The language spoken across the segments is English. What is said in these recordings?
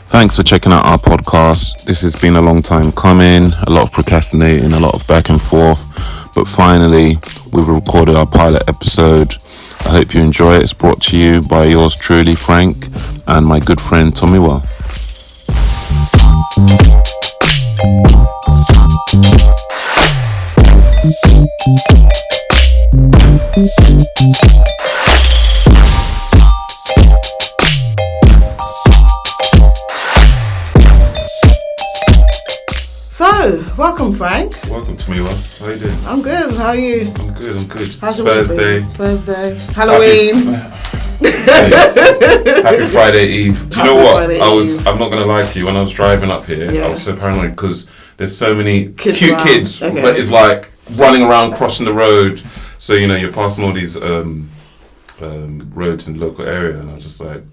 Thanks for checking out our podcast. This has been a long time coming, a lot of procrastinating, a lot of back and forth, but finally we've recorded our pilot episode. I hope you enjoy it. It's brought to you by yours truly, Frank, and my good friend Tomiwa. So, welcome, Frank. Welcome, Tomiwa. How are you doing? I'm good. How are you? I'm good. How's your Thursday. week been? Thursday. Halloween. Happy Friday Eve. Do you know what? Friday I'm not going to lie to you. When I was driving up here, I was so paranoid because there's so many cute kids, okay. But it's like running around, crossing the road. So, you're passing all these roads in the local area, and I was just like,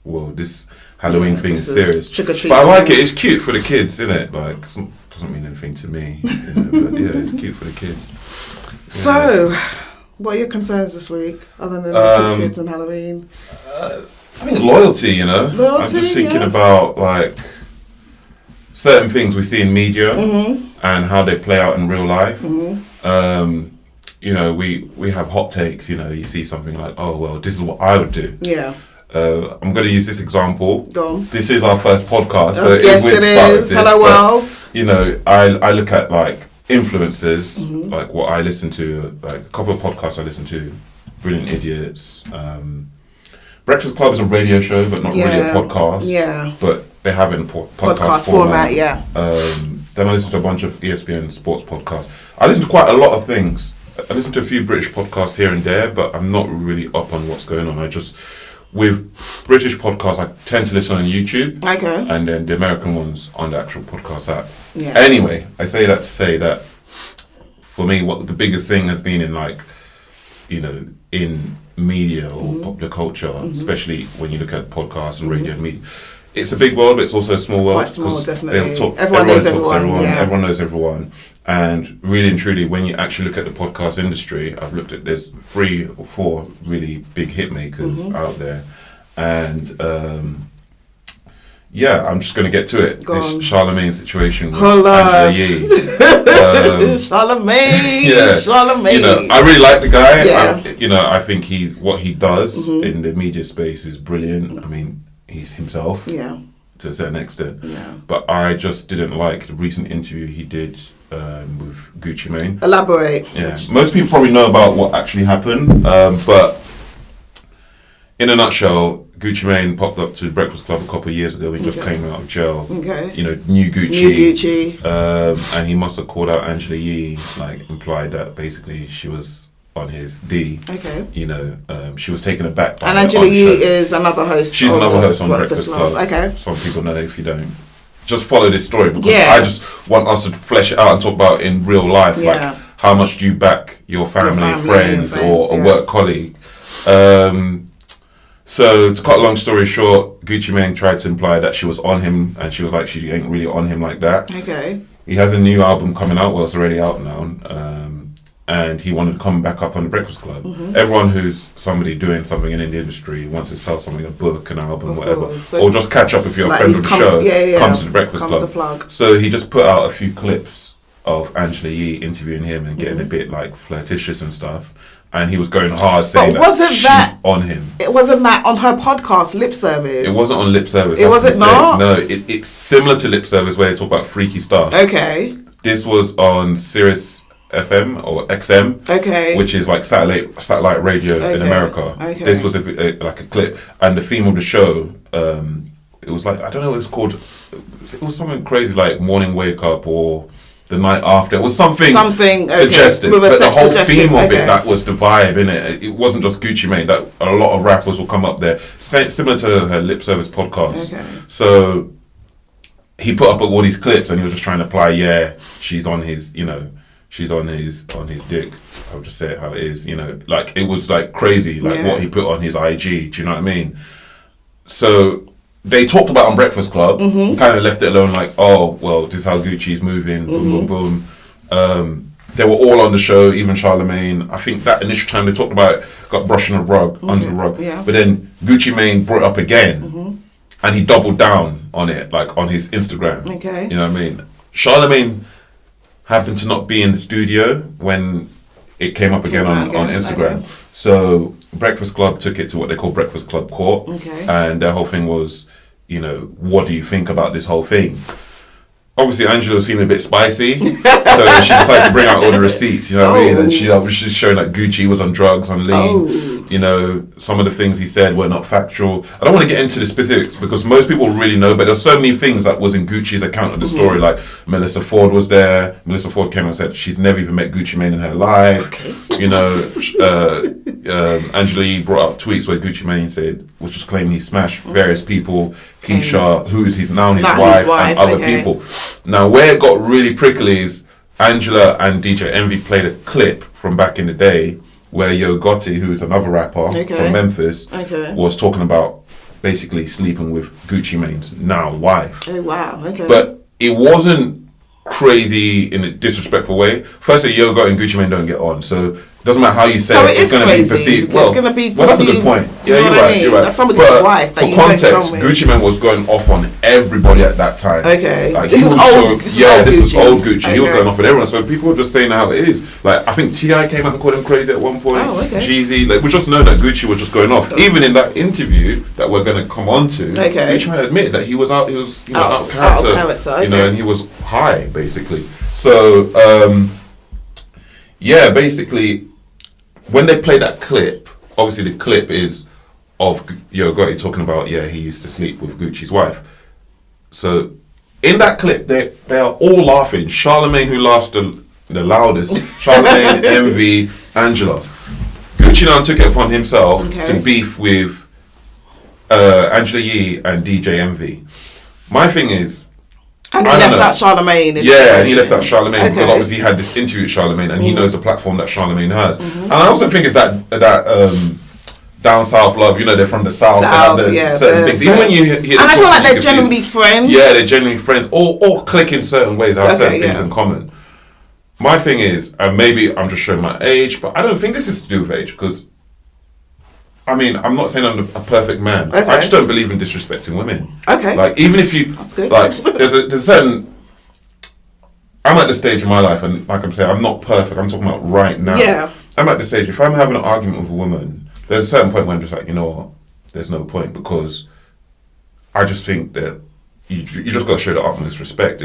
whoa, this Halloween thing is serious. Trick-or-treat. But I like it. It's cute for the kids, isn't it? Like, doesn't mean anything to me. But yeah, it's cute for the kids. Yeah. So, what are your concerns this week, other than the cute kids and Halloween? I think loyalty, I'm just thinking about, like, certain things we see in media and how they play out in real life. We have hot takes, you see something like, oh, well, this is what I would do. Yeah. I'm going to use this example. Go on. This is our first podcast. So yes, it is. Hello, world. I look at, like, influencers, like what I listen to, like a couple of podcasts I listen to, Brilliant Idiots. Breakfast Club is a radio show, but not really a podcast. Yeah. But they have it in podcast format. Yeah. Then I listen to a bunch of ESPN sports podcasts. I listen to quite a lot of things. I listen to a few British podcasts here and there, but I'm not really up on what's going on. With British podcasts, I tend to listen on YouTube. Okay. And then the American ones on the actual podcast app. Yeah. Anyway, I say that to say that for me, what the biggest thing has been in, like, in media or popular culture, especially when you look at podcasts and radio and media, it's a big world, but it's also a small world. Quite small, definitely. Everyone knows everyone. Yeah. Everyone knows everyone. And really and truly, when you actually look at the podcast industry, I've looked at, there's 3 or 4 really big hit makers out there. And I'm just going to get to it. This Charlemagne situation with Angela Yee. Charlemagne. I really like the guy. Yeah. I think what he does in the media space is brilliant. I mean, he's himself to a certain extent. Yeah. But I just didn't like the recent interview he did with Gucci Mane. Elaborate. Yeah. Most people probably know about what actually happened, but in a nutshell, Gucci Mane popped up to Breakfast Club a couple of years ago. He just came out of jail. Okay. New Gucci. And he must have called out Angela Yee, like implied that basically she was on his D. Okay. She was taken aback by and Angela Yee is another host. She's another host on Breakfast Club. Okay. Some people know. If you don't, just follow this story, because I just want us to flesh it out and talk about in real life, like how much do you back your family friends or a work colleague. So to cut a long story short, Gucci Mane tried to imply that she was on him, and she was like, she ain't really on him like that. Okay. He has a new album coming out. Well, it's already out now. And he wanted to come back up on the Breakfast Club. Everyone who's somebody doing something in the industry wants to sell something, a book, an album, whatever, or just catch up if you're a friend of the show, comes to the Breakfast Club. So he just put out a few clips of Angela Yee interviewing him and getting a bit like flirtatious and stuff. And he was going hard, saying she's on him. It wasn't that on her podcast, Lip Service. It wasn't on Lip Service. It wasn't not? No, it's similar to Lip Service where they talk about freaky stuff. Okay. This was on Sirius FM or XM, which is like satellite radio in America. Okay. This was like a clip, and the theme of the show, it was like, I don't know what it's called. It was something crazy like Morning Wake Up or The Night After. It was something suggestive, but the whole theme of it, that was the vibe in it. It wasn't just Gucci Mane. That a lot of rappers will come up there, similar to her Lip Service podcast. Okay. So he put up all these clips, and he was just trying to apply. She's on his, she's on his dick. I'll just say it how it is. Like it was like crazy, like what he put on his IG. Do you know what I mean? So they talked about on Breakfast Club, kind of left it alone, like, oh, well, this is how Gucci's moving, boom, boom, boom. They were all on the show, even Charlemagne. I think that initial time they talked about it got brushed under the rug. Yeah. But then Gucci Mane brought it up again. and he doubled down on it, like on his Instagram. Okay. You know what I mean? Charlamagne happened to not be in the studio when it came up again on Instagram. Okay. So Breakfast Club took it to what they call Breakfast Club Court. Okay. And their whole thing was, you know, what do you think about this whole thing? Obviously, Angela was feeling a bit spicy, so she decided to bring out all the receipts, you know what I mean? And she was just showing that Gucci was on drugs, on lean. You know, some of the things he said were not factual. I don't want to get into the specifics because most people really know, but there's so many things that was in Gucci's account of the story. Like Melissa Ford was there. Melissa Ford came and said she's never even met Gucci Mane in her life. Okay. You know, Angela Yee brought up tweets where Gucci Mane said, was just claiming he smashed various people. Keisha, who's his wife, and other people. Now, where it got really prickly is Angela and DJ Envy played a clip from back in the day where Yo Gotti, who is another rapper from Memphis, was talking about basically sleeping with Gucci Mane's now wife. Oh, wow. Okay. But it wasn't crazy in a disrespectful way. Firstly, Yo Gotti and Gucci Mane don't get on, so it doesn't matter how you say it, it's going to be perceived. Well, that's a good point. Yeah, you're right. You're right. That's somebody's wife that you don't get on with. Gucci Mane was going off on everybody at that time. Okay. Like, this is old Gucci. Okay. He was going off with everyone. So people were just saying how it is. Like, I think T.I. came out and called him crazy at one point. Oh, okay. Jeezy. Like, we just know that Gucci was just going off. Even in that interview that we're going to come on to, Gucci Mane admitted that he was out of character. Out of character. Okay. You know, and he was high, basically. So, basically, when they play that clip, obviously the clip is of Yo Gotti talking about, he used to sleep with Gucci's wife. So in that clip, they are all laughing. Charlamagne, who laughs the loudest, Charlamagne, Envy, Angela. Gucci now took it upon himself to beef with Angela Yee and DJ Envy. My thing is, and he left out Charlamagne. And he left out Charlamagne because obviously he had this interview with Charlamagne and he knows the platform that Charlamagne has. And I also think it's that down south love. You know, they're from the south. Certain things. Even when you hear, and I feel like they're generally friends. Yeah, they're generally friends, or click in certain ways. Have certain things in common. My thing is, and maybe I'm just showing my age, but I don't think this is to do with age because. I mean, I'm not saying I'm a perfect man. Okay. I just don't believe in disrespecting women. Okay. Like, even if you... That's good. Like, there's a certain... I'm at the stage in my life, and like I'm saying, I'm not perfect. I'm talking about right now. Yeah. I'm at the stage, if I'm having an argument with a woman, there's a certain point where I'm just like, you know what? There's no point because I just think that you just got to show the utmost respect.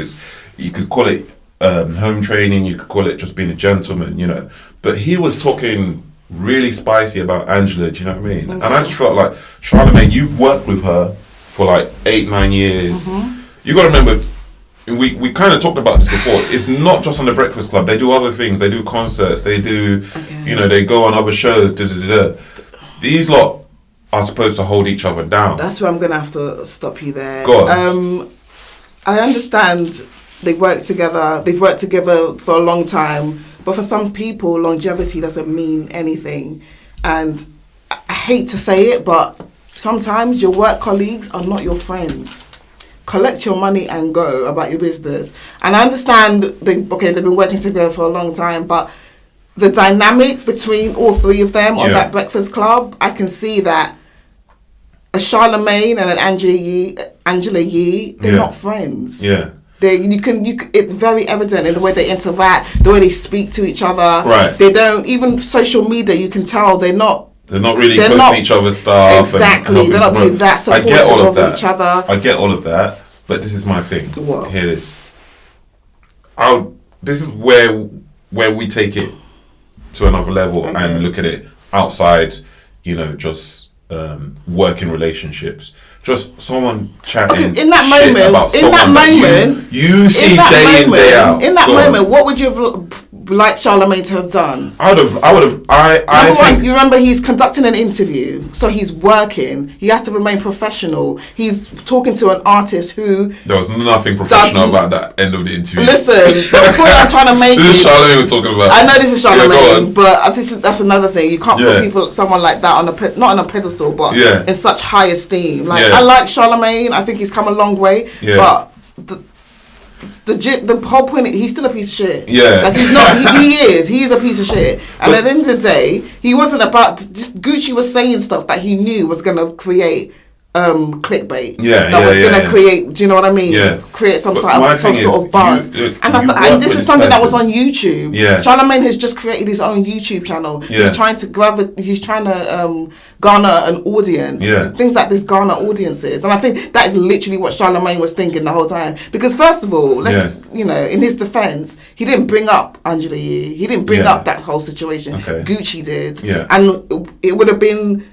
You could call it home training. You could call it just being a gentleman, you know. But he was talking... really spicy about Angela, do you know what I mean? Okay. And I just felt like, Charlamagne, you've worked with her for like 8-9 years. You got to remember, we kind of talked about this before. It's not just on the Breakfast Club. They do other things. They do concerts. They do, you know, they go on other shows. These lot are supposed to hold each other down. That's where I'm going to have to stop you there. Go on. I understand they work together. They've worked together for a long time. But for some people, longevity doesn't mean anything. And I hate to say it, but sometimes your work colleagues are not your friends. Collect your money and go about your business. And I understand, they've been working together for a long time, but the dynamic between all three of them on that Breakfast Club, I can see that a Charlamagne and an Angela Yee, they're not friends. Yeah. It's very evident in the way they interact, the way they speak to each other. Right. They don't, even social media, you can tell they're not really posting each other's stuff. Exactly. They're not really that supportive of each other. I get all of that, but this is my thing. What? Here it is. This is where we take it to another level and look at it outside, you know, just working relationships. Just someone chatting in that moment, you see day in, day out. In that moment, what would you have liked Charlamagne to have done? I would have. You remember he's conducting an interview, so he's working. He has to remain professional. He's talking to an artist who... There was nothing professional about that end of the interview. Listen, the point I'm trying to make This is Charlamagne we're talking about. I know this is Charlamagne, but that's another thing. You can't put someone like that not on a pedestal, but in such high esteem. I like Charlamagne. I think he's come a long way, but the whole point, he's still a piece of shit. Yeah. Like he's not. He is a piece of shit. And at the end of the day, he wasn't about. Just Gucci was saying stuff that he knew was gonna create clickbait that was going to create, do you know what I mean? Create some sort of buzz. And this is something that was on YouTube. Charlemagne has just created his own YouTube channel. He's trying to garner an audience. Things like this garner audiences. And I think that is literally what Charlemagne was thinking the whole time. Because first of all, you know, in his defense, he didn't bring up Angela Yee. He didn't bring up that whole situation. Gucci did. And it would have been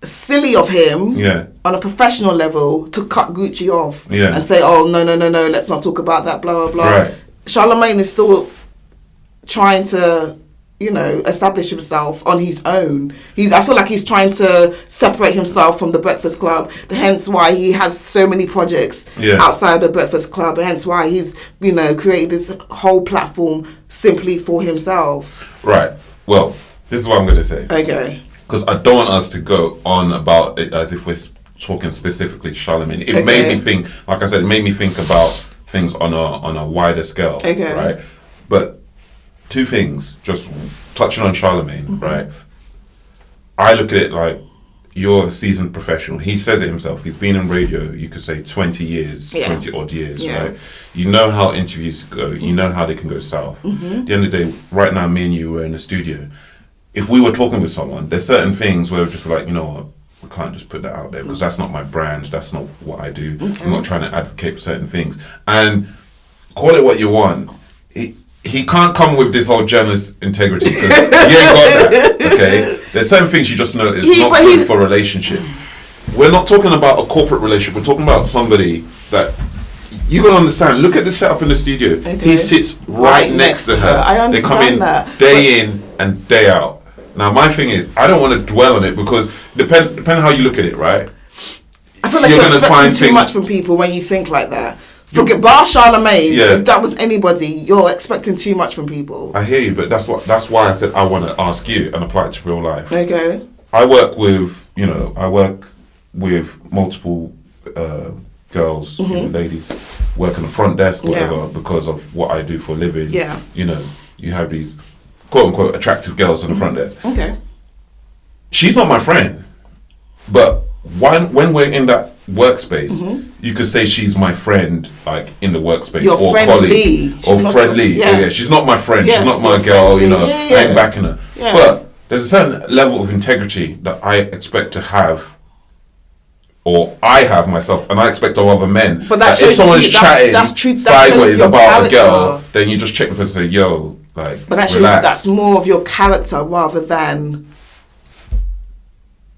silly of him on a professional level to cut Gucci off and say, oh, no, let's not talk about that, blah, blah, blah. Charlemagne is still trying to, you know, establish himself on his own. I feel like he's trying to separate himself from the Breakfast Club, hence why he has so many projects outside the Breakfast Club, hence why he's, you know, created this whole platform simply for himself. Right. Well, this is what I'm going to say. Okay. Because I don't want us to go on about it as if we're talking specifically to Charlemagne. It made me think, like I said, it made me think about things on a wider scale, right? But two things, just touching on Charlemagne, right? I look at it like, you're a seasoned professional. He says it himself. He's been in radio, you could say 20 years, 20 odd years, right? You know how interviews go. You know how they can go south. At the end of the day, right now, me and you were in the studio. If we were talking with someone, there's certain things where we're just like, you know what, we can't just put that out there because that's not my brand, that's not what I do. I'm not trying to advocate for certain things. And call it what you want. He can't come with this whole journalist integrity because he ain't got that, okay? There's certain things you just know is not good for a relationship. We're not talking about a corporate relationship, we're talking about somebody that... You gotta understand, look at the setup in the studio. He sits right next to her. I understand. They come in day in and day out. Now, my thing is, I don't want to dwell on it because depending how you look at it, right? I feel like you're expecting too much from people when you think like that. Forget bar Charlemagne. If that was anybody, you're expecting too much from people. I hear you, but that's why I said I want to ask you and apply it to real life. Okay. I work with multiple girls, ladies, work on the front desk, whatever, because of what I do for a living. Yeah. You know, you have these quote unquote attractive girls on the front desk. Okay. She's not my friend, but when we're in that workspace, you could say she's my friend, like in the workspace, or friendly. Colleague, or friendly. She's not my friend. She's not my girl. You know, I ain't backing her. Yeah. But there's a certain level of integrity that I expect to have, or I have myself, and I expect of other men. But that's if someone's chatting sideways about a girl, character. then you just check the person and say, "Yo, like." But actually, that's more of your character rather than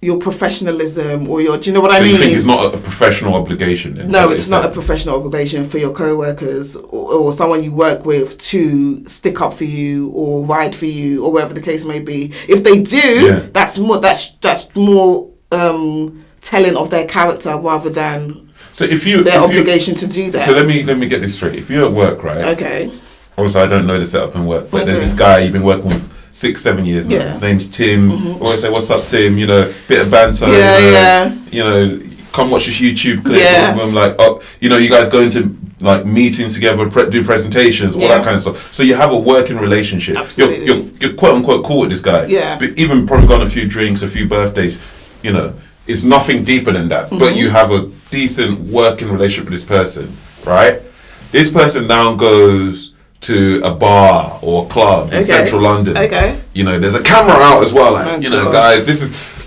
your professionalism or your. Do you know what I mean? So you think it's not a professional obligation? Then? No, it's not a professional obligation for your co-workers or someone you work with to stick up for you or ride for you or whatever the case may be. If they do, that's more. That's more. Telling of their character rather than their obligation to do that. So let me get this straight. If you're at work, right? Okay. Also, I don't know the setup in work, but there's this guy you've been working with 6-7 years now. His name's Tim. Always say, "What's up, Tim?" You know, bit of banter. You know, come watch this YouTube clip. I'm like, oh, you know, you guys go into like meetings together, do presentations, all that kind of stuff. So you have a working relationship. Absolutely. You're quote unquote cool with this guy. Yeah. But even probably gone a few drinks, a few birthdays. You know. It's nothing deeper than that, but you have a decent working relationship with this person, right? This person now goes to a bar or a club in central London. Okay. You know, there's a camera out as well. Like, guys,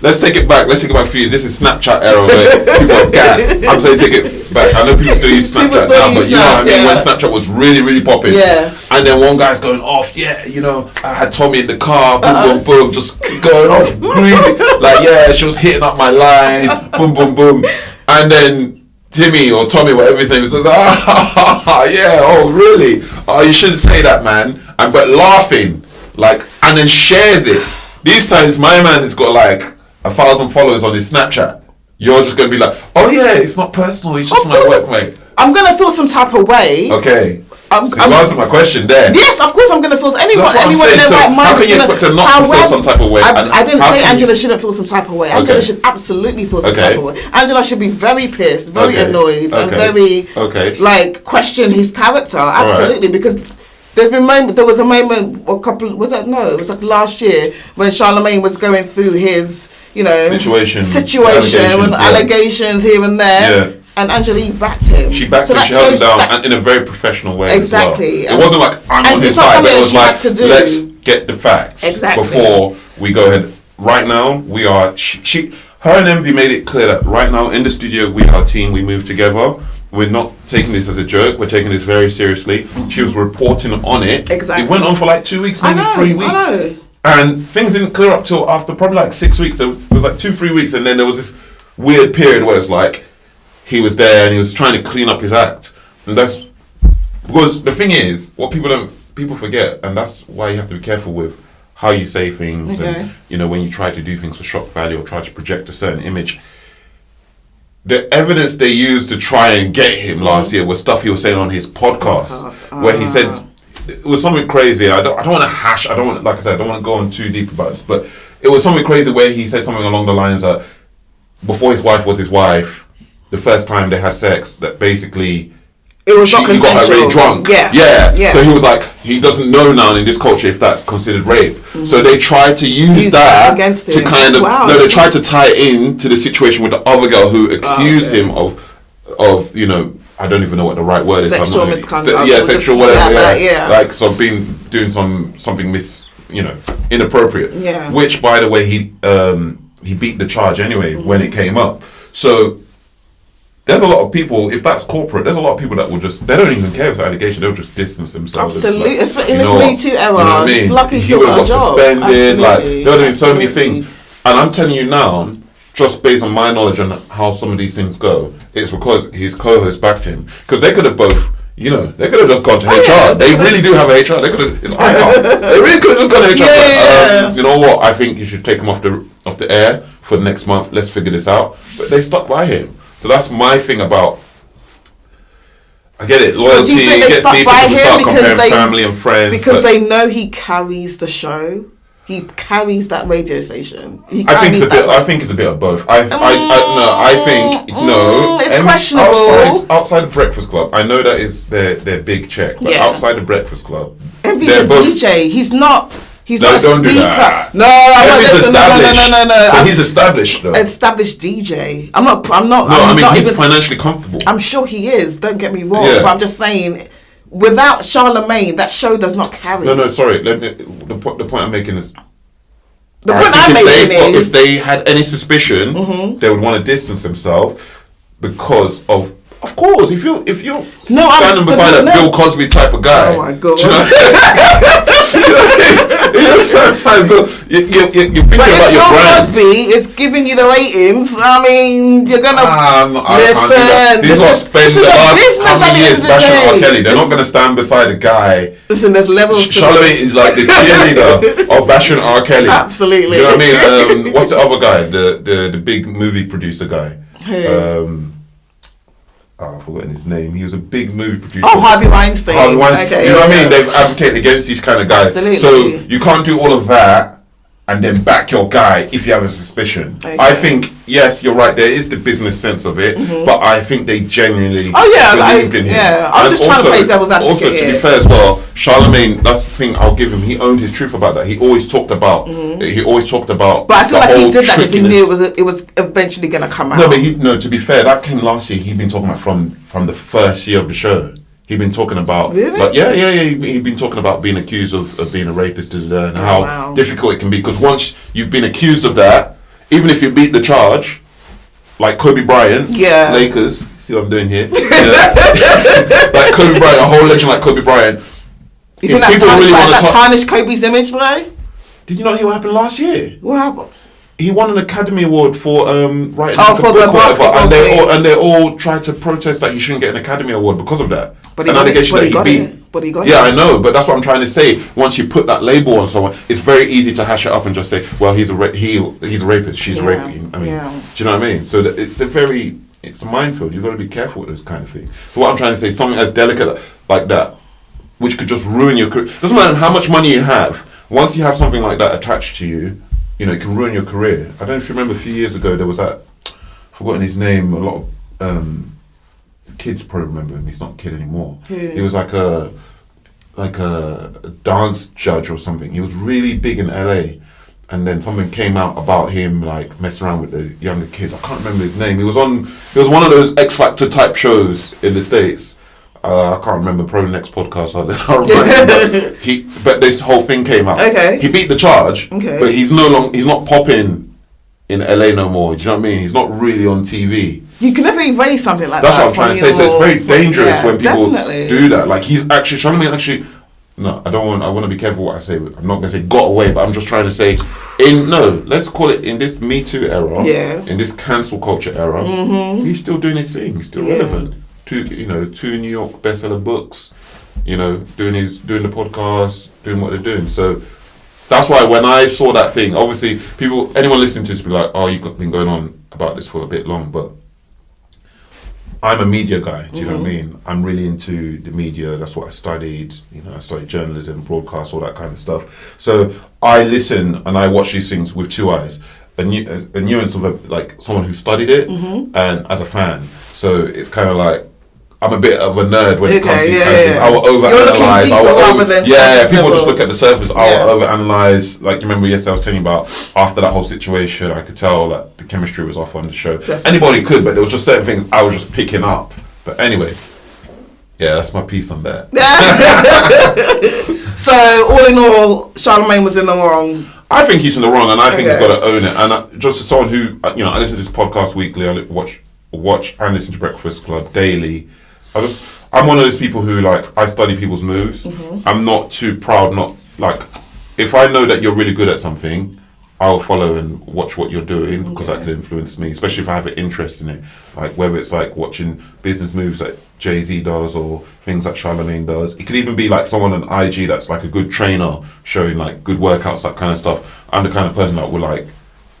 let's take it back for you. This is Snapchat era where people are gas. I'm saying take it back. I know people still use Snapchat now, but you know what I mean? When Snapchat was really, really popping. Yeah. And then one guy's going off, you know, I had Tommy in the car, boom, boom, boom, just going off greasy. Like, she was hitting up my line, boom, boom, boom. And then Timmy or Tommy, whatever his name is, says, oh, really? Oh, you shouldn't say that, man. But laughing, like, and then shares it. These times, my man has got like 1,000 followers on his Snapchat. You're just going to be like, oh yeah, it's not personal, he's just my workmate. I'm going to feel some type of way. Okay. I'm answering my question there. Yes, of course I'm going to feel. Anyone in their right mind. How can you expect her not to feel some type of way? I didn't say Angela shouldn't feel some type of way. Angela should absolutely feel some type of way. Angela should be very pissed, very annoyed, and very like question his character. Absolutely, because there was a moment, it was like last year when Charlemagne was going through his situation and allegations here and there. Yeah. And Angelique backed him. She backed him. She held him down, and in a very professional way. Exactly. As well. It wasn't like I'm on his side, but it was like let's get the facts before we go ahead. Right now, we are. Her and Envy made it clear that right now in the studio we are a team. We move together. We're not taking this as a joke. We're taking this very seriously. She was reporting on it. Exactly. It went on for like 2 weeks, maybe 3 weeks. And things didn't clear up till after probably like 6 weeks. There was like 2-3 weeks, and then there was this weird period where it's like he was there and he was trying to clean up his act. And that's because the thing is, what people forget, and that's why you have to be careful with how you say things, and when you try to do things for shock value or try to project a certain image. The evidence they used to try and get him last year was stuff he was saying on his podcast, where he said it was something crazy. I don't want to hash. I don't want to go on too deep about this, but it was something crazy where he said something along the lines that before his wife was his wife, the first time they had sex, that basically it was not consensual. He got her really drunk. Yeah. So he was like, he doesn't know now in this culture if that's considered rape. Mm-hmm. So they tried to use that against him. To kind of they tried to tie it in to the situation with the other girl who accused him of I don't even know what the right word is. Sexual misconduct. Sexual whatever. Like doing something inappropriate. Yeah. Which, by the way, he beat the charge anyway when it came up. So there's a lot of people, if that's corporate, there's a lot of people that will they don't even care if it's an allegation, they'll just distance themselves. Absolutely. In this Me Too era, it's lucky he still got a job. Suspended, they're doing so many things. And I'm telling you now, just based on my knowledge on how some of these things go, it's because his co-host backed him. Because they could have both, they could have just gone to HR. They really do have a HR. They could have, it's IHOP. They really could have just gone to HR. You know what? I think you should take him off the air for the next month. Let's figure this out. But they stuck by him. So that's my thing about. I get it. Loyalty gets people to start comparing family and friends because they know he carries the show. He carries that radio station. I think it's a bit of both. I think it's questionable. Outside the Breakfast Club, I know that is their big check. But outside the Breakfast Club, Envy's a DJ. He's not. He's not a speaker. No, no. But he's established though. Established DJ. He's financially comfortable. I'm sure he is. Don't get me wrong. Yeah. But I'm just saying, without Charlemagne, that show does not carry. No. Sorry. The point I'm making is. If they had any suspicion, they would want to distance themselves because of. Of course, if you're standing beside a Bill Cosby type of guy. Oh my God! Sometimes you're thinking about your brand. Bill Cosby is giving you the ratings. I mean, you're gonna listen. These lot spend the last how many years bashing R. Kelly. They're not gonna stand beside a guy. Listen, there's levels. Charlemagne is like the cheerleader of bashing R. Kelly. Absolutely. Do you know what I mean? What's the other guy? The big movie producer guy. I've forgotten his name. He was a big movie producer. Oh, Harvey Weinstein. Okay, you know what I mean? They've advocated against these kind of guys. Absolutely. So you can't do all of that and then back your guy if you have a suspicion. Okay. I think, yes, you're right. There is the business sense of it, but I think they genuinely believed in him. Yeah, I'm just trying to play devil's advocate. Also, to be fair as well, Charlemagne, that's the thing I'll give him. He owned his truth about that. He always talked about. But I feel like he did that because he knew it was eventually going to come out. To be fair, that came last year. He'd been talking about from the first year of the show. He'd been talking about, he'd been talking about being accused of being a rapist and how difficult it can be. Because once you've been accused of that, even if you beat the charge, like Kobe Bryant, Lakers, see what I'm doing here? Like Kobe Bryant, a whole legend like Kobe Bryant. You think that tarnished Kobe's image, though? Did you know what happened last year? What happened? He won an Academy Award for writing for the basketball thing. and they all tried to protest that he shouldn't get an Academy Award because of that. But he got it. Yeah, I know, but that's what I'm trying to say. Once you put that label on someone, it's very easy to hash it up and just say, "Well, he's a rapist. She's a rapist." Do you know what I mean? So it's a minefield. You've got to be careful with those kind of things. So what I'm trying to say, something as delicate like that, which could just ruin your career. Doesn't matter how much money you have. Once you have something like that attached to you, it can ruin your career. I don't know if you remember a few years ago, there was that, I've forgotten his name, a lot of kids probably remember him. He's not a kid anymore. He was like a dance judge or something. He was really big in LA. and then something came out about him like messing around with the younger kids. I can't remember his name. He was one of those X Factor type shows in the States. I can't remember. Probably next podcast I'll remember. But this whole thing came out. Okay. He beat the charge. Okay. But he's not popping in LA no more. Do you know what I mean? He's not really on TV. You can never erase something like That's that. That's what I'm trying to say. So it's very dangerous when people definitely do that. Like he's actually trying to actually. No, I want to be careful what I say. I'm not going to say got away, but I'm just trying to say, let's call it in this Me Too era, in this cancel culture era, he's still doing his thing. He's still relevant. 2 New York bestseller books, doing the podcast, doing what they're doing. So that's why when I saw that thing, obviously anyone listening to this will be like, oh, you've been going on about this for a bit long, but I'm a media guy, do you know what I mean? I'm really into the media. That's what I studied. I studied journalism, broadcast, all that kind of stuff. So I listen and I watch these things with 2 eyes. A nuance of like someone who studied it and as a fan. So it's kind of like I'm a bit of a nerd when it comes to these kind of things. I will overanalyze. People just look at the surface. I will overanalyze. Like, you remember yesterday I was telling you about after that whole situation, I could tell that the chemistry was off on the show. Definitely. Anybody could, but there was just certain things I was just picking up. But anyway, that's my piece on that. So, all in all, Charlemagne was in the wrong. I think he's in the wrong, and I think he's got to own it. And just as someone who, I listen to this podcast weekly, I watch and listen to Breakfast Club daily. I'm one of those people who, like, I study people's moves. I'm not too proud, if I know that you're really good at something, I'll follow and watch what you're doing because that could influence me, especially if I have an interest in it. Like, whether it's like watching business moves that Jay-Z does or things that Charlemagne does. It could even be like someone on IG that's like a good trainer showing like good workouts, that kind of stuff. I'm the kind of person that will like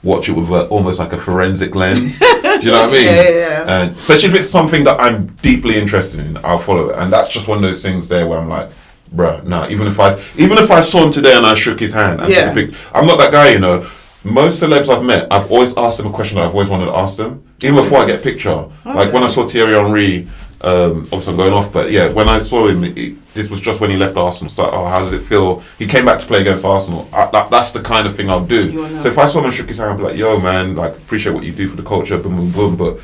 watch it with almost like a forensic lens. Do you know what I mean? Yeah. And especially if it's something that I'm deeply interested in, I'll follow it. And that's just one of those things there where I'm like, bruh, nah. Even if I saw him today and I shook his hand and took a picture, I'm not that guy, Most celebs I've met, I've always asked them a question that I've always wanted to ask them, even before I get a picture. Like when I saw Thierry Henry, obviously I'm going off, but when I saw him, this was just when he left Arsenal. So, how does it feel? He came back to play against Arsenal. That's the kind of thing I'll do. So if I saw him and shook his hand, I'd be like, yo, man, like, appreciate what you do for the culture, boom, boom, boom, but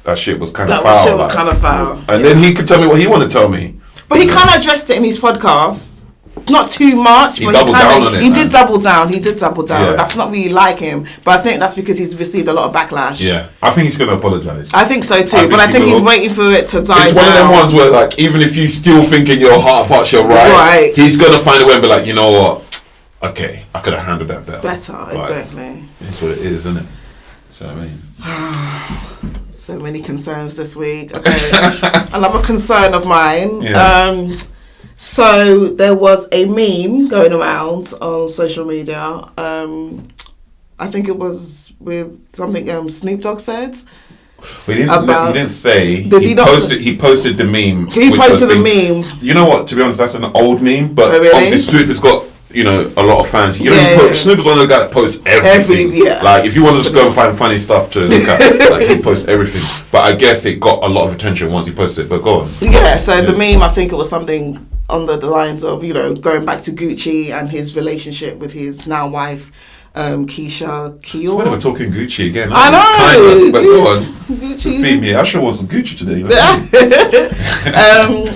that shit was kind of foul. That shit was kind of foul. And then he could tell me what he wanted to tell me. But he kind of addressed it in his podcast. Not too much, but he did double down. Yeah. That's not really like him, but I think that's because he's received a lot of backlash. Yeah, I think he's going to apologise. I think so too, but I think he's waiting for it to die down. It's one of them ones where, like, even if you still think in your heart of hearts you're right, he's going to find a way and be like, you know what? Okay, I could have handled that better. Exactly. That's what it is, isn't it? So I mean, so many concerns this week. Okay, another concern of mine. Yeah. So there was a meme going around on social media. I think it was with something Snoop Dogg said. He didn't say. He posted the meme. He posted the meme. You know what? To be honest, that's an old meme. But obviously Snoop has got a lot of fans. Snoop is one of the guys that posts everything. Like, if you want to just go and find funny stuff to look at, like, he posts everything. But I guess it got a lot of attention once he posted it. But go on. Yeah. So the meme, I think it was something under the lines of, going back to Gucci and his relationship with his now wife, Keisha Kior. We're talking Gucci again. I know. But go on. Gucci. Feed me. I sure want some Gucci today.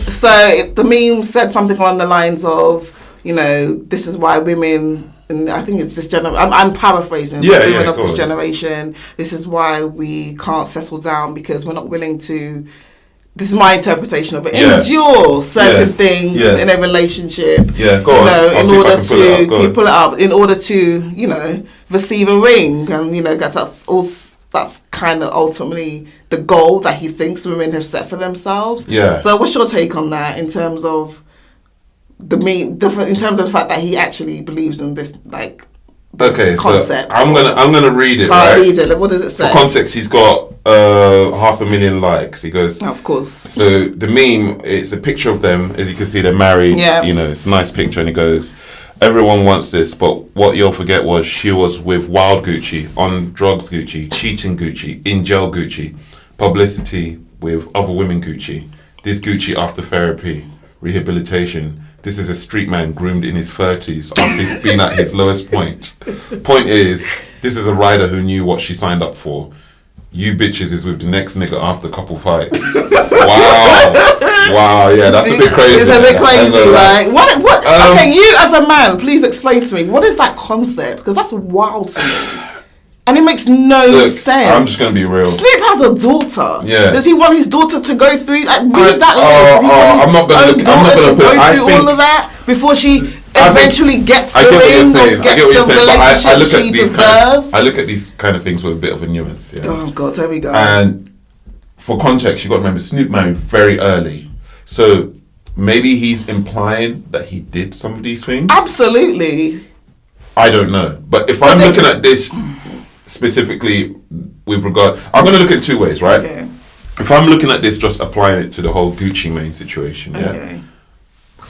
So the meme said something along the lines of, this is why women, and I think it's this generation, I'm paraphrasing, women of this generation, this is why we can't settle down because we're not willing to, this is my interpretation of it, endure certain things in a relationship, in order to pull it up, in order to, receive a ring, and, that's kind of ultimately the goal that he thinks women have set for themselves. Yeah. So what's your take on that in terms of in terms of the fact that he actually believes in this, like, concept? So I'm gonna read it. Read it. What does it say? For context, he's got 500,000 likes. He goes, of course. So the meme, it's a picture of them. As you can see, they're married. Yeah. It's a nice picture, and he goes, everyone wants this, but what you'll forget was she was with wild Gucci, on drugs Gucci, cheating Gucci, in jail Gucci, publicity with other women Gucci, this Gucci after therapy, rehabilitation, this is a street man groomed in his 30s after he's been at his lowest point. Point is, this is a rider who knew what she signed up for. You bitches is with the next nigga after a couple fights. Wow, yeah, that's a bit crazy. It's a bit crazy, right? What? Okay, you as a man, please explain to me, what is that concept? Because that's wild to me. And it makes no sense. I'm just going to be real. Snoop has a daughter. Yeah. Does he want his daughter to go through read that list? I'm not going to go through all of that before she eventually gets the ring or gets the relationship she deserves? I look at these kind of things with a bit of a nuance. Yeah. Oh God, there we go. And for context, you got to remember Snoop married very early, so maybe he's implying that he did some of these things. Absolutely. I don't know, but if I'm looking at this specifically with regard, I'm going to look at it two ways, right? Okay. If I'm looking at this, just applying it to the whole Gucci Mane situation, okay.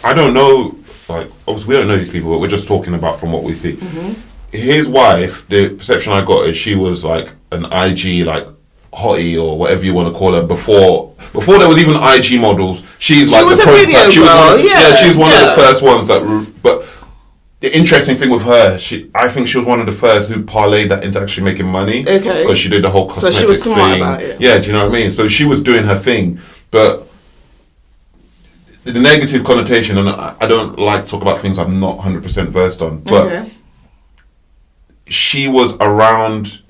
I don't know, like, obviously we don't know these people, but we're just talking about from what we see. Mm-hmm. His wife, the perception I got is she was like an IG, like, hottie or whatever you want to call her before there was even IG models. She was the prototype. She's one of the first ones that, but the interesting thing with her, I think she was one of the first who parlayed that into actually making money. Okay. Because she did the whole cosmetics so she was smart thing. About it. Yeah, do you know what I mean? So she was doing her thing. But the negative connotation, and I don't like to talk about things I'm not 100% versed on, but she was around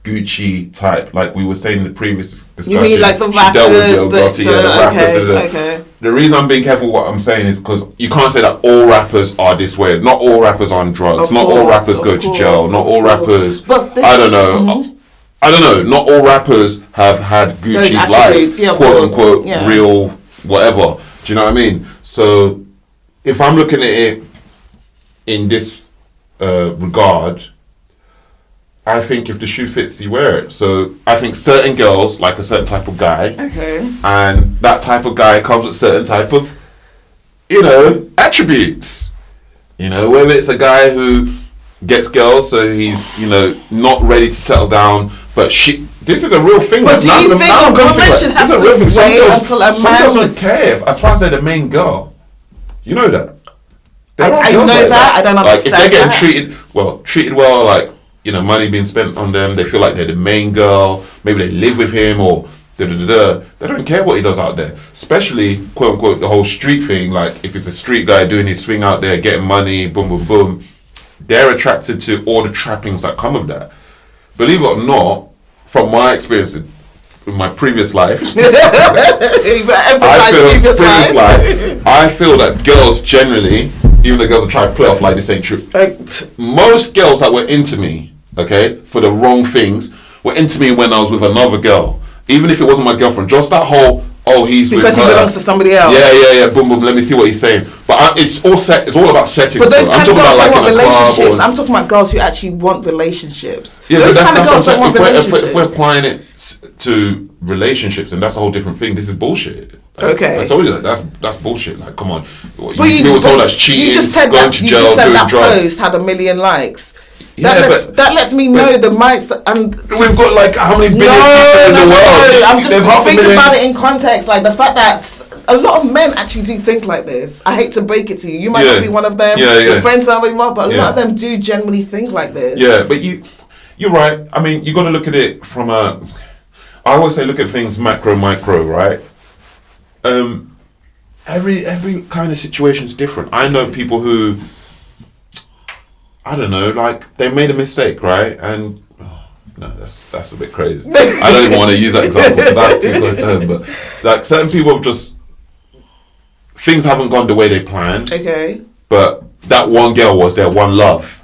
Gucci type, like we were saying in the previous discussion. You mean like the rappers? The rappers. The reason I'm being careful what I'm saying is because you can't say that all rappers are this way. Not all rappers are on drugs. Not all rappers go to jail. Not all rappers. I don't know. I don't know. Not all rappers have had Gucci's life, quote unquote, real whatever. Do you know what I mean? So if I'm looking at it in this regard, I think if the shoe fits, you wear it. So I think certain girls like a certain type of guy. Okay. And that type of guy comes with certain type of, attributes. Whether it's a guy who gets girls, so he's, not ready to settle down, but this is a real thing. But do you think a woman should have to wait until a man... Some girls don't care as far as they're the main girl. You know that. I know that. I don't understand if they're getting treated well, like, money being spent on them, they feel like they're the main girl, maybe they live with him or they don't care what he does out there. Especially, quote unquote, the whole street thing, like if it's a street guy doing his thing out there, getting money, boom, boom, boom, they're attracted to all the trappings that come with that. Believe it or not, from my experience in my previous life, I feel that girls generally, even the girls that try to play off like this ain't true, most girls that were into me, for the wrong things, were into me when I was with another girl. Even if it wasn't my girlfriend, just that whole, he's with her. Because he belongs to somebody else. Yeah, boom, boom, let me see what he's saying. But it's all about settings. But those kind of girls don't want relationships. I'm talking about girls who actually want relationships. Yeah, those kind of girls don't want relationships. If we're applying it to relationships, and that's a whole different thing. This is bullshit. Okay. I told you that's bullshit. Like, come on. You just said that post had 1 million likes. That lets me know the mics and we've got like how many billion people in the world. I'm just thinking about it in context, like the fact that a lot of men actually do think like this. I hate to break it to you. You might not be one of them. Your friends aren't really but a lot of them do generally think like this. Yeah, but you're right. I mean, you got to look at it from I always say look at things micro, right? Every kind of situation is different. I know people who, I don't know, like they made a mistake, right? And no, that's a bit crazy. I don't even want to use that example because that's too close to home. But like certain people have just, things haven't gone the way they planned. Okay. But that one girl was their one love.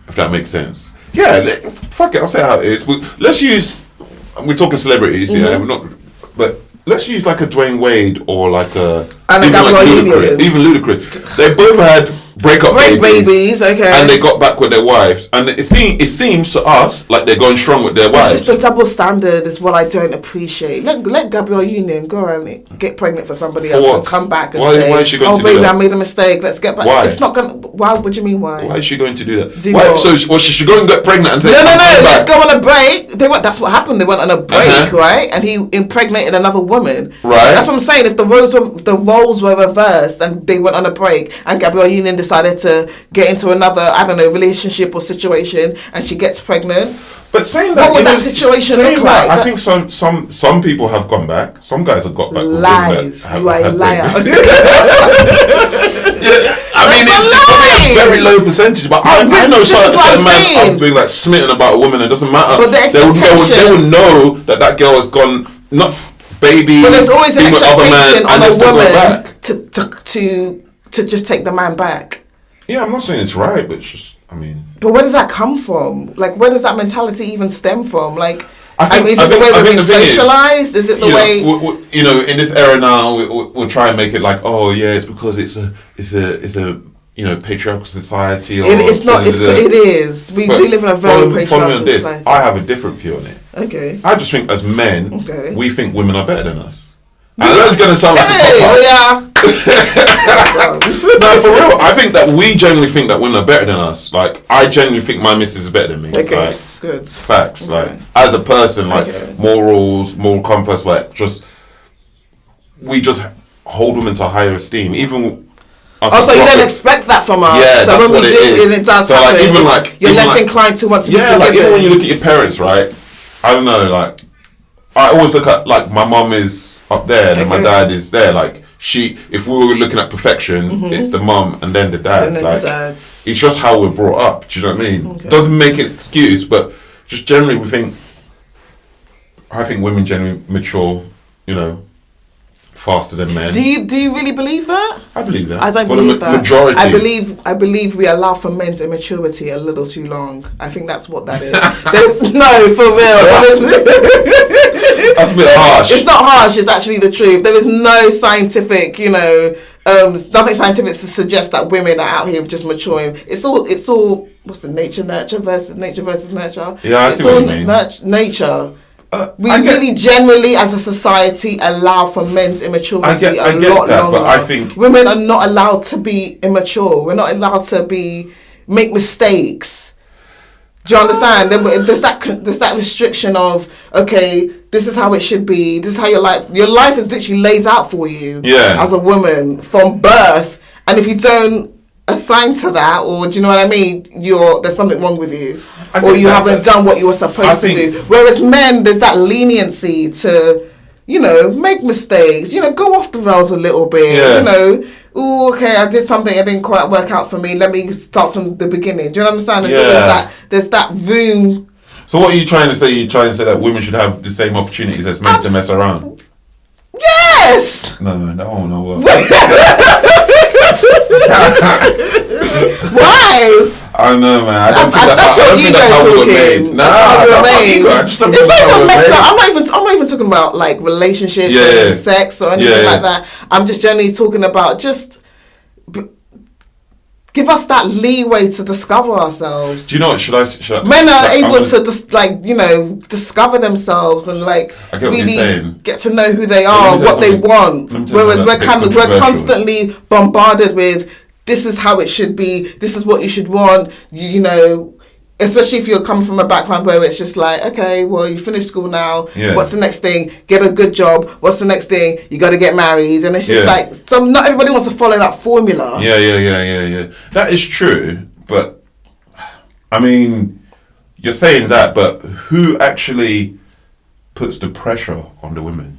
If that makes sense. Yeah, fuck it. I'll say how it is. Let's use. We're talking celebrities, yeah. We're not, but let's use like a Dwayne Wade or like a even Ludacris. They both had break babies, okay, and they got back with their wives, and it seems to us like they're going strong with their wives. It's just the double standard is what I don't appreciate. Let Gabrielle Union go and get pregnant for somebody else and come back and say, why is she going to baby, do that? I made a mistake, let's get back. Why? It's not gonna. Why? What do you mean why? Why is she going to do that? So she should go and get pregnant and say, no, let's go on a break. That's what happened. They went on a break, right? And he impregnated another woman. Right. That's what I'm saying. If the roles were reversed and they went on a break and Gabrielle Union decided to get into another, I don't know, relationship or situation, and she gets pregnant. But saying that, what would that situation look like? I think some people have gone back. Some guys have got back. Lies. You are a liar. I mean, it's probably a very low percentage, but I know certain men are being like smitten about a woman. It doesn't matter. But the expectation, they will know that girl has gone not baby. But there's always an expectation on a woman to just take the man back. Yeah, I'm not saying it's right, but it's just, I mean. But where does that come from? Like, where does that mentality even stem from? Like, is it the way we're being socialized? Is it the way? In this era now, we'll try and make it like, oh yeah, it's because it's a patriarchal society. It's not. It is. We do live in a very patriarchal society. I have a different view on it. Okay. I just think as men, we think women are better than us. And that's going to sound like a cop-out. No, for real. I think that we generally think that women are better than us. Like, I genuinely think my missus is better than me. Okay, like, good. Facts. Like, as a person, like, morals, moral compass, like, we just hold women to a higher esteem. Even... so you don't expect that from us. Yeah, so that's when what we do, it does so happen. You're less inclined to want to be forgiven. Yeah, like, even when you look at your parents, right? I don't know, like, I always look at, like, my mum is up there and then my dad is there. Like, if we were looking at perfection, it's the mum and then the dad. And then like, the dad. It's just how we're brought up. Do you know what I mean? Okay. Doesn't make an excuse, but just generally I think women generally mature, faster than men. Do you really believe that? I believe that. I don't believe that. Majority. I believe we allow for men's immaturity a little too long. I think that's what that is. No, for real. That's a bit harsh. It's not harsh. It's actually the truth. There is no scientific, nothing scientific to suggest that women are out here just maturing. It's all. What's the nature versus nurture? Yeah, I see what you mean. Nature. We really generally, as a society, allow for men's immaturity a lot longer. But I think women are not allowed to be immature. We're not allowed to make mistakes. Do you understand? There's that restriction of, okay, this is how it should be. This is how your life is literally laid out for you as a woman from birth. And if you don't assign to that, or do you know what I mean? There's something wrong with you, or you haven't done what you were supposed to do. Whereas men, there's that leniency to, make mistakes. Go off the rails a little bit. Yeah. Okay, I did something, it didn't quite work out for me. Let me start from the beginning. Do you understand? There's that room. So what are you trying to say? You're trying to say that women should have the same opportunities as men to mess around? Yes! No, that won't work. Why? I don't know, man. I don't think that's your ego talking. Nah, that's not ego. It's not even messed up. I'm not even talking about like relationships and sex or anything like that. I'm just generally talking about just give us that leeway to discover ourselves. Do you know what? Should I Men are able to discover themselves and really get to know who they are, what they want. Whereas we're constantly bombarded with, this is how it should be, this is what you should want, especially if you're coming from a background where it's just like, okay, well, you finished school now, what's the next thing? Get a good job. What's the next thing? You got to get married. And it's just like, not everybody wants to follow that formula. Yeah. That is true, but I mean, you're saying that, but who actually puts the pressure on the women?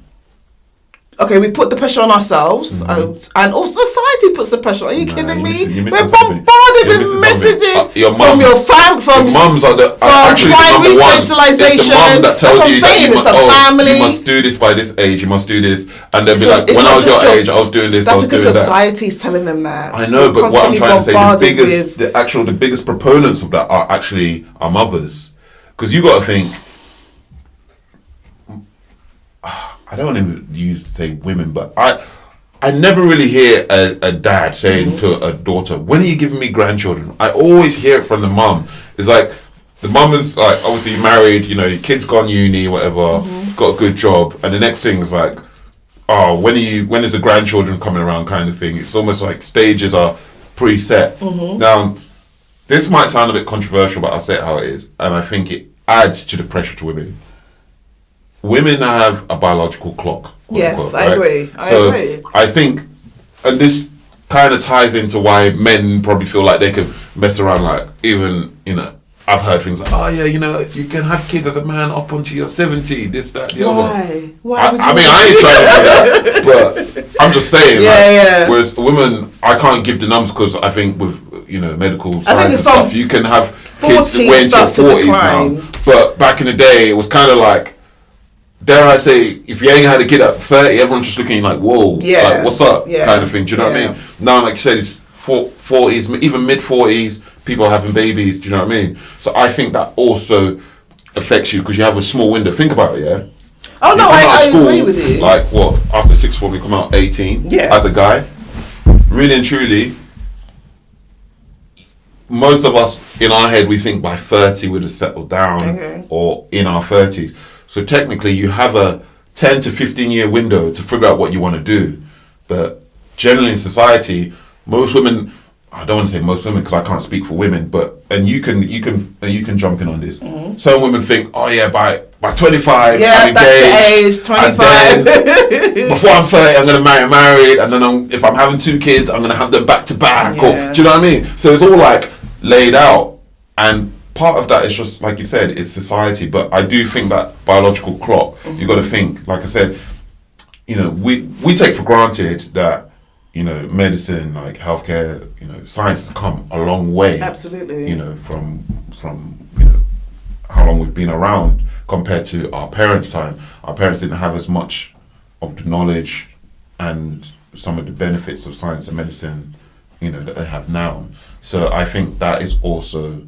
Okay, we put the pressure on ourselves, and also society puts the pressure. Are you kidding me? We're bombarded with messages from your mums are the primary socialization. It's the mum that tells you that family. You must do this by this age. You must do this, and they'll be like, when I was your age, I was doing this. That's because society's telling them that. I know, but what I'm trying to say, the biggest proponents of that are actually our mothers, because you got to think. I don't want to say women, but I never really hear a dad saying to a daughter, when are you giving me grandchildren? I always hear it from the mum. It's like, the mum is like, obviously married, you know, your kid's gone uni, whatever, got a good job, and the next thing is like, oh, when is the grandchildren coming around kind of thing. It's almost like stages are preset. Now, this might sound a bit controversial, but I'll say it how it is, and I think it adds to the pressure to women. Women have a biological clock. Yes, I agree. I think, and this kind of ties into why men probably feel like they can mess around, like, even, you know, I've heard things like, oh yeah, you know, you can have kids as a man up until you're 70, this, that, the other. Why? I mean, I ain't trying to do that, but I'm just saying. Whereas women, I can't give the numbers because I think with, you know, medical science and stuff, you can have kids way into your 40s now. But back in the day, it was kind of like, dare I say, if you ain't had a kid at 30, everyone's just looking like, whoa, like, what's up, kind of thing. Do you know what I mean? Now, like you said, it's 40s, even mid 40s. People are having babies, do you know what I mean? So I think that also affects you because you have a small window. Think about it, yeah? Oh, no, I agree with you. Like, what, after sixth form, you come out 18 as a guy. Really and truly, most of us, in our head, we think by 30 we'd have settled down or in our 30s. So technically, you have a 10 to 15 year window to figure out what you want to do. But generally in society, most women... I don't want to say most women because I can't speak for women, but and you can jump in on this. Some women think, oh yeah, by 25, I'm engaged. That's the age, 25. Before I'm 30, I'm gonna married, and then if I'm having 2 kids, I'm gonna have them back to back. Or, do you know what I mean? So it's all like laid out, and part of that is just like you said, it's society. But I do think that biological clock, you got to think. Like I said, you know, we take for granted that. You know, medicine, like healthcare, you know, science has come a long way. Absolutely. You know, from you know how long we've been around compared to our parents' time. Our parents didn't have as much of the knowledge and some of the benefits of science and medicine, you know, that they have now. So I think that is also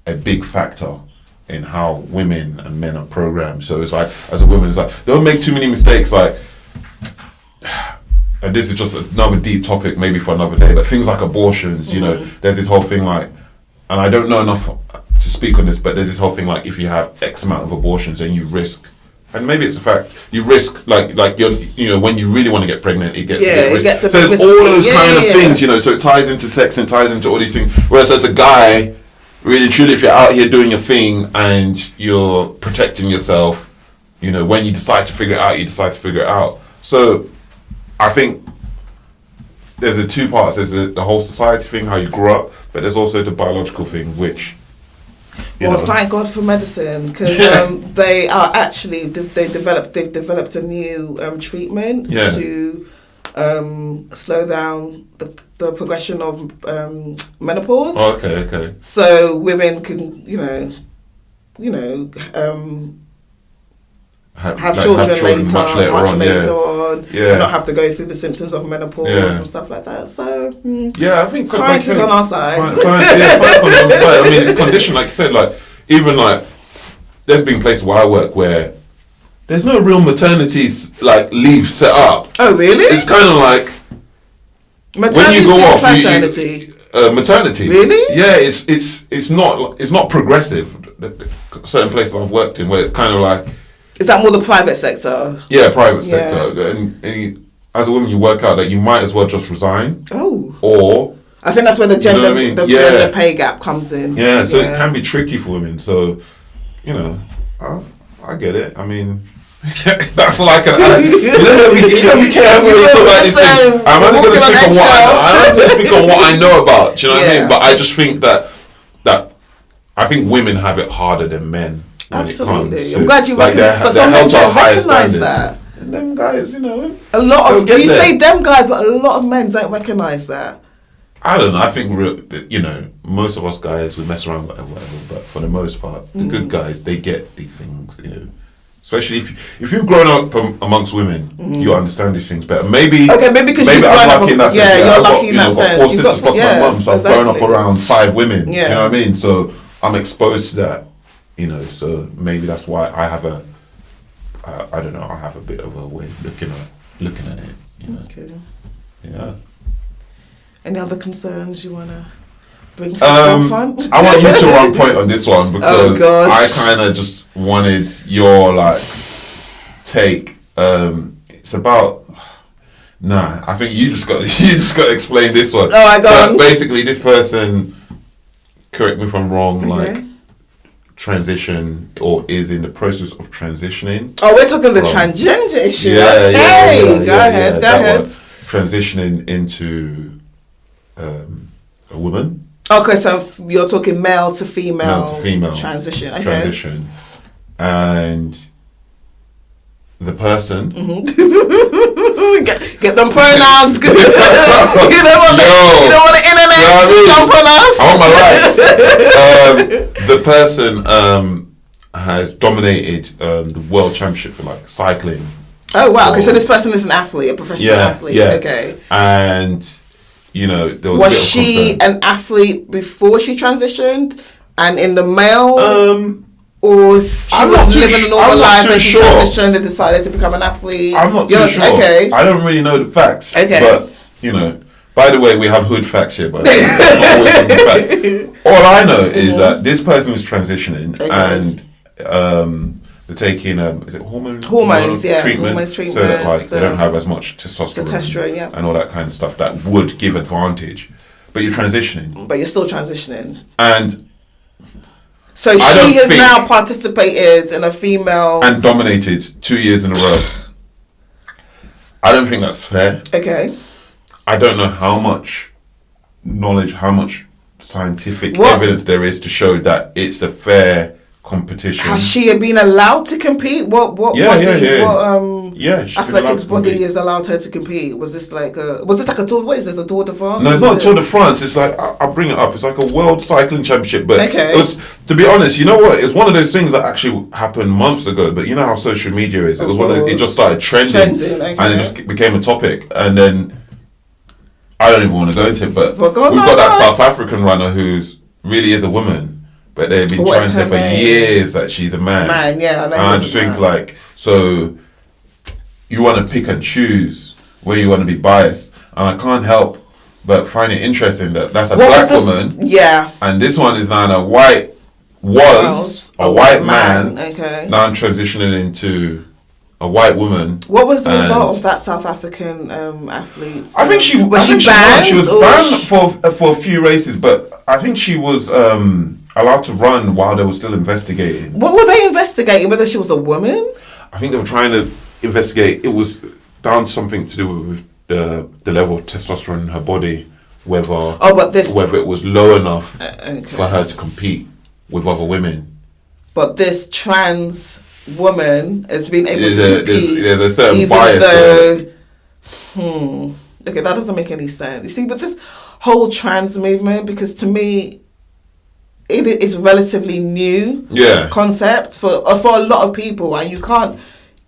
a big factor in how women and men are programmed. So it's like, as a woman, it's like, don't make too many mistakes, like. And this is just another deep topic, maybe for another day, but things like abortions, you know, there's this whole thing like, and I don't know enough to speak on this, but there's this whole thing like, if you have X amount of abortions, then you risk, and maybe it's a fact, you risk, like you're, you know, when you really want to get pregnant, it gets a bit risky. So there's all those kind of things, you know, so it ties into sex and ties into all these things. Whereas as a guy, really truly, if you're out here doing your thing and you're protecting yourself, you know, when you decide to figure it out, you decide to figure it out. So, I think there's the 2 parts. There's the whole society thing, how you grew up, but there's also the biological thing, which. Well, thank God for medicine, because they are actually they've developed a new treatment to slow down the progression of menopause. Oh, okay. So women can, have children later, much later on, and not have to go through the symptoms of menopause and stuff like that. So I think science is on our side. Science on our side. I mean, it's conditioned, like you said. Like even like there's been places where I work where there's no real maternity like leave set up. Oh, really? It's kind of like maternity, when you go off, paternity. Maternity. Really? Yeah, it's not progressive. Certain places I've worked in where it's kind of like. Is that more the private sector? Yeah, private sector. And as a woman, you work out that you might as well just resign. Oh. Or... I think that's where the gender gender pay gap comes in. Yeah, so it can be tricky for women. So, you know, I get it. I mean... that's like you gotta be careful when you talk about these things. I'm only going to speak on what I know about. Do you know what I mean? But I just think that I think women have it harder than men. Absolutely. I'm glad you recognize but some men don't recognise that. And them guys, you know, a lot of you say them guys, but a lot of men don't recognise that. I don't know. I think you know, most of us guys we mess around whatever. But for the most part, the good guys they get these things. You know, especially if you've grown up amongst women, you understand these things better. Maybe because I'm lucky in that sense. Yeah, you're lucky in that sense. I've got 4 sisters plus my mum, so I've grown up around 5 women. Yeah. You know what I mean? So I'm exposed to that. You know, so maybe that's why I have I have a bit of a way of looking at it. You know? Okay. Yeah. Any other concerns you want to bring to the forefront? I want you to run point on this one because I kind of just wanted your take. It's about. Nah, I think you just got to explain this one. Oh my God! Basically, this person, correct me if I'm wrong, transition or is in the process of transitioning. Oh, we're talking the transgender issue. Go ahead. Transitioning into a woman. Okay, so you're talking male to female transition. Okay. Transition, and the person. Get them pronouns good. You don't want the internet to jump on us. I want my rights. The person has dominated the world championship for cycling. Oh wow! Okay, so this person is an athlete, a professional athlete. Yeah. Okay. And there was she an athlete before she transitioned, and in the male. Or she was living a normal life and she transitioned and decided to become an athlete. I'm not too sure. Okay. I don't really know the facts. Okay. But, by the way, we have hood facts here, but all I know is that this person is transitioning and they're taking is it hormones? Hormones treatment. So that they don't have as much testosterone and all that kind of stuff that would give advantage. But you're transitioning. But you're still transitioning. And so she has now participated in a female... And dominated 2 years in a row. I don't think that's fair. Okay. I don't know how much knowledge, how much scientific evidence there is to show that it's a fair competition. Has she been allowed to compete? What athletics body is allowed her to compete? Was this like a tour? What is this, a Tour de France? No, it's not a Tour de France. It's like I'll bring it up. It's like a World Cycling Championship. But it was, to be honest, you know what? It's one of those things that actually happened months ago. But you know how social media is. It was it just started trending and it just became a topic. And then I don't even want to go into it. But we've got that South African runner who's really is a woman. But they've been trying to say for years that she's a man. Yeah. And I just think so you want to pick and choose where you want to be biased. And I can't help but find it interesting that that's a black woman. Yeah. And this one is now a white man. Okay. Now I'm transitioning into a white woman. What was the result of that South African athlete? I think she was banned. She was banned for a few races, but I think she was allowed to run while they were still investigating. What were they investigating? Whether she was a woman? I think they were trying to investigate. It was down to something to do with the level of testosterone in her body, whether it was low enough for her to compete with other women. But this trans woman has been able to compete. There's a certain bias there. Okay, that doesn't make any sense. You see, but this whole trans movement, because to me, it is relatively new concept for a lot of people, and you can't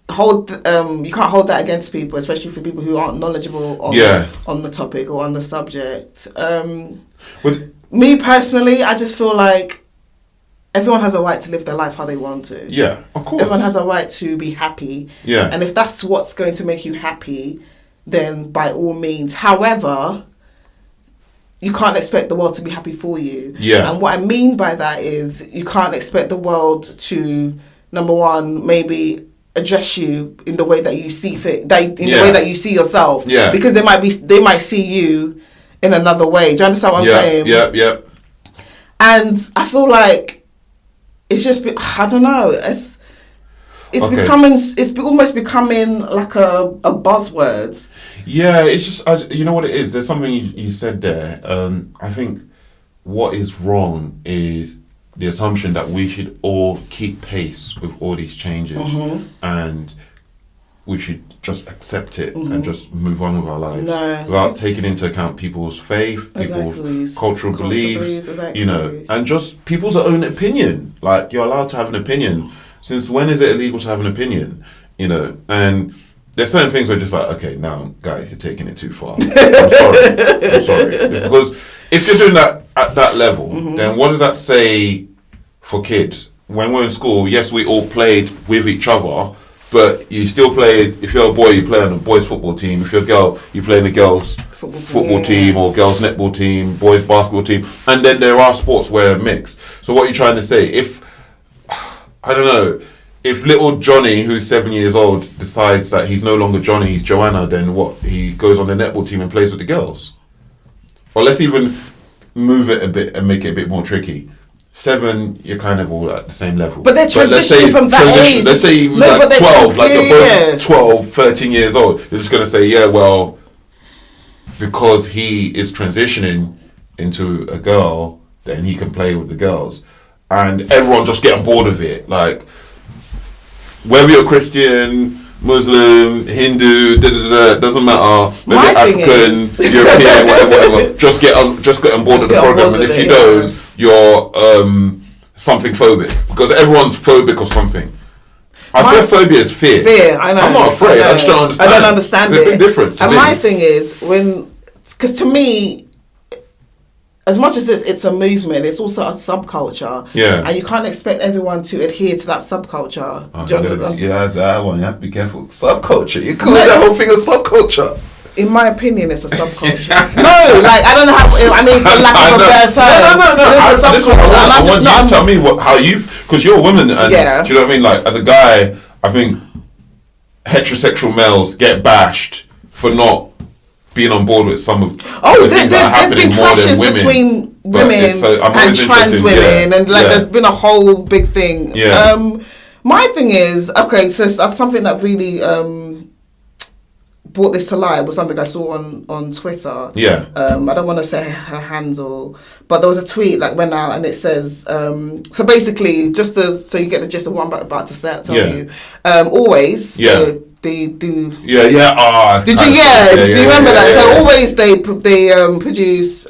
hold that against people, especially for people who aren't knowledgeable on the topic or on the subject. Me personally, I just feel like everyone has a right to live their life how they want to. Yeah, of course. Everyone has a right to be happy. Yeah. And if that's what's going to make you happy, then by all means. However, you can't expect the world to be happy for you. Yeah. And what I mean by that is you can't expect the world to, number one, maybe address you in the way that you see fit, the way that you see yourself. Yeah. Because they might see you in another way. Do you understand what I'm saying? Yeah. And I feel like it's just, I don't know, it's almost becoming like a buzzword. Yeah, it's just, you know what it is? There's something you said there. I think what is wrong is the assumption that we should all keep pace with all these changes and we should just accept it and just move on with our lives without taking into account people's faith, people's cultural beliefs, and just people's own opinion. Like, you're allowed to have an opinion. Since when is it illegal to have an opinion? And there's certain things where just like, okay, now guys, you're taking it too far. I'm sorry. Because if you're doing that at that level, then what does that say for kids? When we're in school, yes, we all played with each other, but you still play. If you're a boy, you play on the boys' football team. If you're a girl, you play in the girls' football team or girls' netball team, boys' basketball team. And then there are sports where mixed. So what are you trying to say? If I don't know, if little Johnny, who's 7 years old, decides that he's no longer Johnny, he's Joanna, then what? He goes on the netball team and plays with the girls. Or let's even move it a bit and make it a bit more tricky. 7, you're kind of all at the same level. But they're transitioning from that age. Let's say like 12, like you're both 12, 13 years old. You're just going to say, yeah, well, because he is transitioning into a girl, then he can play with the girls. And everyone just get on board with it. Like, whether you're Christian, Muslim, Hindu, doesn't matter. Maybe African, European, whatever. Just get on board with the program. And if you don't, you're something phobic, because everyone's phobic of something. I swear phobia is fear. I know. I'm not afraid. I just don't understand. I don't understand it. It's a big difference. And my thing is because to me, as much as it's a movement, it's also a subculture. Yeah. And you can't expect everyone to adhere to that subculture. You have to be careful. Subculture. You call that whole thing a subculture. In my opinion, it's a subculture. No, like, I don't know how. I mean, for lack of a better term. No. I want you to tell me how because you're a woman, and do you know what I mean? Like, as a guy, I think heterosexual males get bashed for not being on board with some of the things that are happening more than women. Between women and trans women, and like there's been a whole big thing. Yeah. My thing is, okay, so something that really brought this to light was something I saw on Twitter. Yeah. I don't want to say her handle, but there was a tweet that went out and it says, so basically, just so you get the gist of what I'm about to tell you, always. Yeah. They do. Yeah. Do you remember that? So always they produce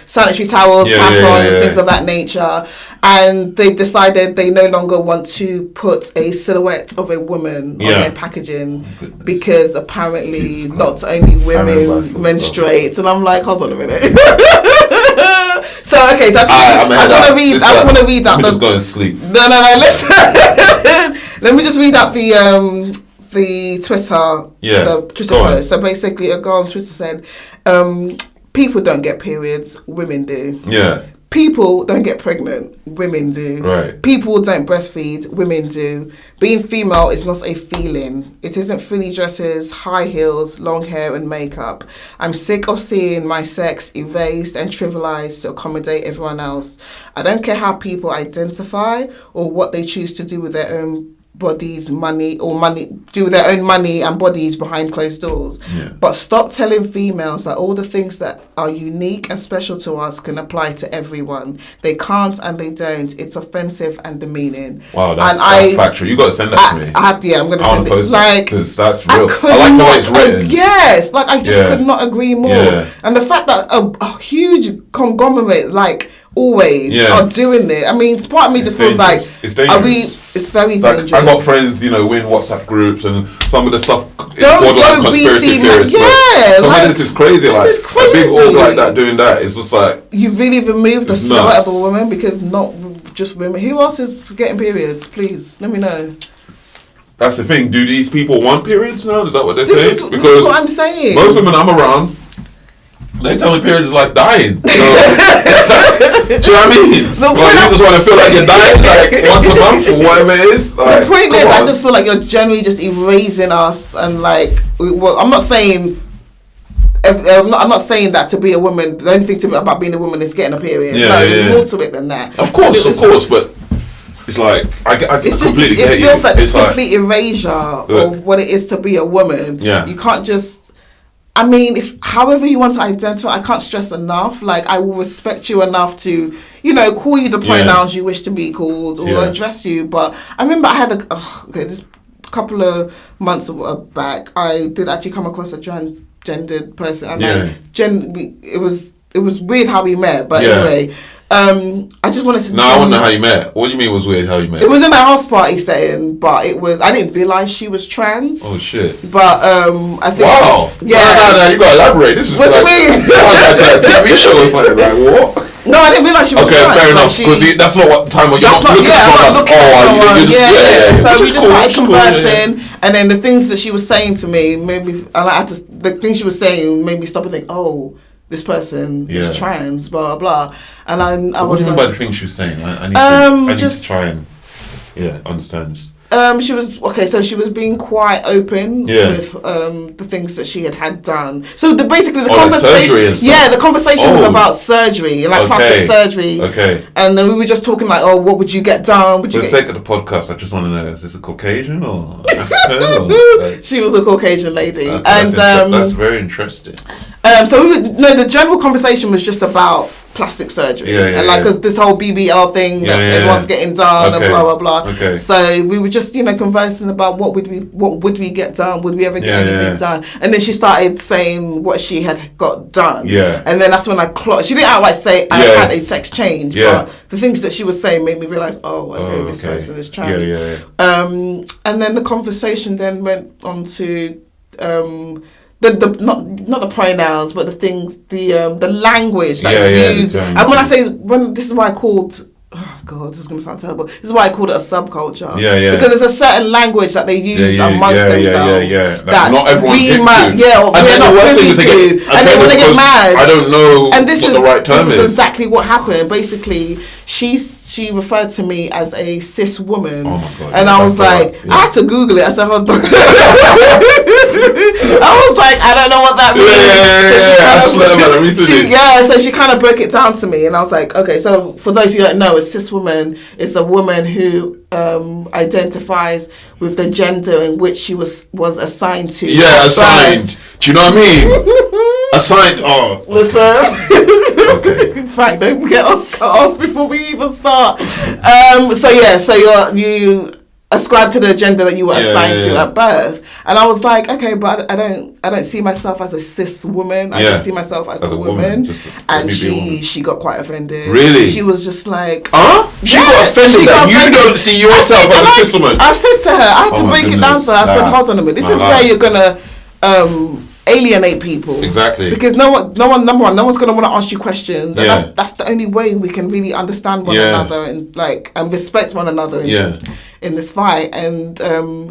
sanitary towels, tampons, things of that nature, and they've decided they no longer want to put a silhouette of a woman on their packaging because apparently not only women menstruate. And I'm like, hold on a minute. So I just want to read out. I'm just going to sleep. No. Listen. Let me just read out the Twitter, the Twitter post. So basically, a girl on Twitter said, "People don't get periods, women do. Yeah. People don't get pregnant, women do. Right. People don't breastfeed, women do. Being female is not a feeling. It isn't frilly dresses, high heels, long hair and makeup. I'm sick of seeing my sex erased and trivialized to accommodate everyone else. I don't care how people identify or what they choose to do with their own bodies, do with their own money and bodies behind closed doors. Yeah. But stop telling females that all the things that are unique and special to us can apply to everyone. They can't and they don't. It's offensive and demeaning." Wow, that's factual. You got to send that to me. I have to. I'm going to send it. Like, because that's real. I like the way it's written. Yes, like I just could not agree more. Yeah. And the fact that a huge conglomerate like always are doing it. I mean, part of me just feels like, it's dangerous. It's very dangerous. I got friends, we're in WhatsApp groups, and some of the stuff is don't borderline conspiracy theories. Some of this is crazy. This is crazy. A big org like that doing that, it's just like... You really removed the silhouette of a woman because not just women. Who else is getting periods? Please, let me know. That's the thing. Do these people want periods now? Is that what they're saying? This is what I'm saying. Most women I'm around, they tell me periods is like dying. So, do you know what I mean? You just want to feel like you're dying like once a month or whatever it is. Like, the point is, I just feel like you're generally just erasing us and like. Well, I'm not saying that to be a woman. The only thing about being a woman is getting a period. There's more to it than that. Of course, but it's like it feels like this complete erasure of what it is to be a woman. Yeah, you can't just. I mean, however you want to identify, I can't stress enough. Like, I will respect you enough to, call you the pronouns you wish to be called or address you. But I remember I had this couple of months back, I did actually come across a transgendered person, and it was weird how we met. But anyway. I just wanted to. No, I want to know how you met. What do you mean it was weird how you met? It was in a house party setting, but I didn't realise she was trans. Oh shit! But I think. Wow. Yeah. No, you gotta elaborate. This is what do you mean? Sounds like a TV show or something. Like what? No, I didn't realise she was trans. Okay, fair enough. Because that's not what time you're not looking at someone. So we just started conversing, and then the things that she was saying to me made me. The things she was saying made me stop and think, oh, this person is trans, blah blah blah. And I was. What do you mean by the things she was saying? I need to try and understand. She was being quite open with the things that she had done. So the conversation, the conversation was about surgery, like plastic surgery. Okay. And then we were just talking like, oh, what would you get done? For the sake of the podcast, I just want to know: is this a Caucasian or African? She was a Caucasian lady, and that's very interesting. The general conversation was just about plastic surgery because this whole BBL thing that everyone's getting done and blah blah blah. Okay. So we were just conversing about what would we get done? Would we ever get anything done? And then she started saying what she had got done. Yeah. And then that's when I clocked. She didn't outright say I had a sex change, but the things that she was saying made me realize, this person is trans. And then the conversation then went on to not the pronouns, but the things, the language that is used. And this is why I called. Oh God, this is gonna sound terrible. This is why I called it a subculture. Because there's a certain language that they use amongst themselves. That not everyone's hip to. We're not privy to. And then when they get mad, I don't know what the right term is. This is exactly what happened. Basically, she referred to me as a cis woman. Oh my God, and I was like, I had to Google it. I said, hold on. I was like, I don't know what that means. So she kind of broke it down to me, and I was like, okay. So for those who don't know, a cis woman is a woman who identifies with the gender in which she was assigned to. Yeah, assigned. Do you know what I mean? Assigned. Oh, listen. Okay. In fact, don't get us cut off before we even start. So you ascribe to the gender that you were assigned to at birth, and I was like, okay, but I don't see myself as a cis woman. I just see myself as a woman. And she got quite offended. Really? She was just like, she got offended that you don't see yourself as a cis woman. I said to her, I had to break it down to her. I said, hold on a minute, this is where you're gonna alienate people. Exactly. Because no one's gonna want to ask you questions, and that's the only way we can really understand one another and respect one another in this fight. And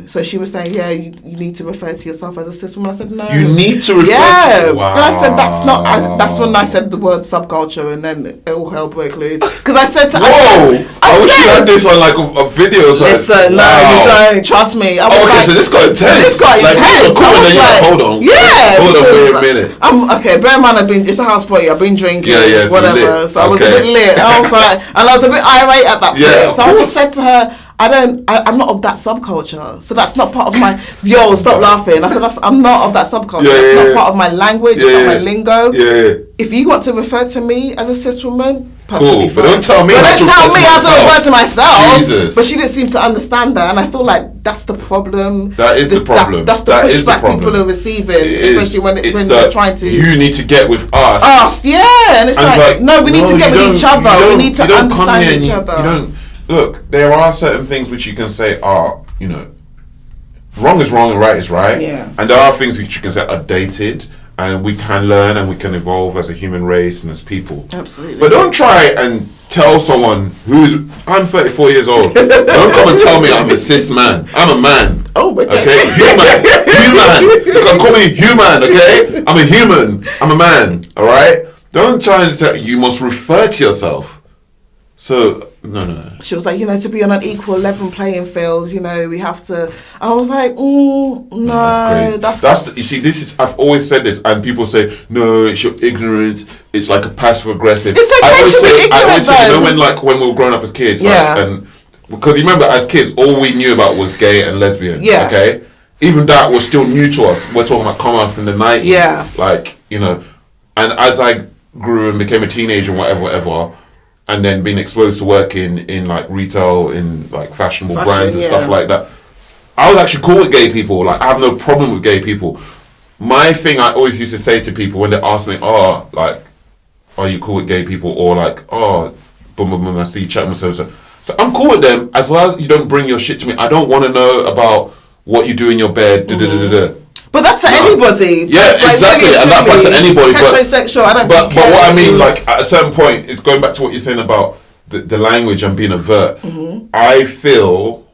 so she was saying, you need to refer to yourself as a cis woman. I said, no. You need to refer to wow. And I said, that's when I said the word subculture, and then it all hell broke loose. Because I said to I wish you had this on like a video. Listen, no, you don't. Trust me. I was so this got intense. Hold on. Hold on, wait a minute. Bear in mind, it's a house party. I've been drinking, whatever. So I was a bit lit. I was like, and I was a bit irate at that point. So I just said to her, I'm not of that subculture. So that's not part of my. Stop laughing. I said, I'm not of that subculture. That's not part of my language. It's not my lingo. If you want to refer to me as a cis woman, cool. But don't tell me how to refer to myself. Jesus. But she didn't seem to understand that, and I feel like that's the problem. That is the problem. That's the pushback people are receiving, especially when they're trying to. You need to get with us. And it's like no, we need to get with each other. We need to understand each other. Look, there are certain things which you can say are, wrong is wrong and right is right. Yeah. And there are things which you can say are dated, and we can learn and we can evolve as a human race and as people. Absolutely. But don't try and tell someone I'm 34 years old. Don't come and tell me I'm a cis man. I'm a man. Oh my God. Okay? Human. You can call me human, okay? I'm a human. I'm a man. Alright? Don't try and say you must refer to yourself. So no. She was like, to be on an equal level playing field, we have to. I was like, no, that's you see, this is. I've always said this, and people say, no, it's your ignorance. It's like a passive aggressive. It's okay I always say, when we were growing up as kids, and because you remember as kids, all we knew about was gay and lesbian. Yeah. Okay. Even that was still new to us. We're talking about coming up in the 90s. Yeah. And as I grew and became a teenager and whatever. And then being exposed to working in like retail, in like fashionable brands and stuff like that. I was actually cool with gay people. Like I have no problem with gay people. My thing I always used to say to people when they ask me, are you cool with gay people? Or like, boom, I see you chatting with so. So I'm cool with them as long as you don't bring your shit to me. I don't want to know about what you do in your bed. But that's for anybody. Yeah, like, exactly. And that applies to anybody. Heterosexual, I don't But what I mean, like, at a certain point, it's going back to what you're saying about the language and being overt. I feel,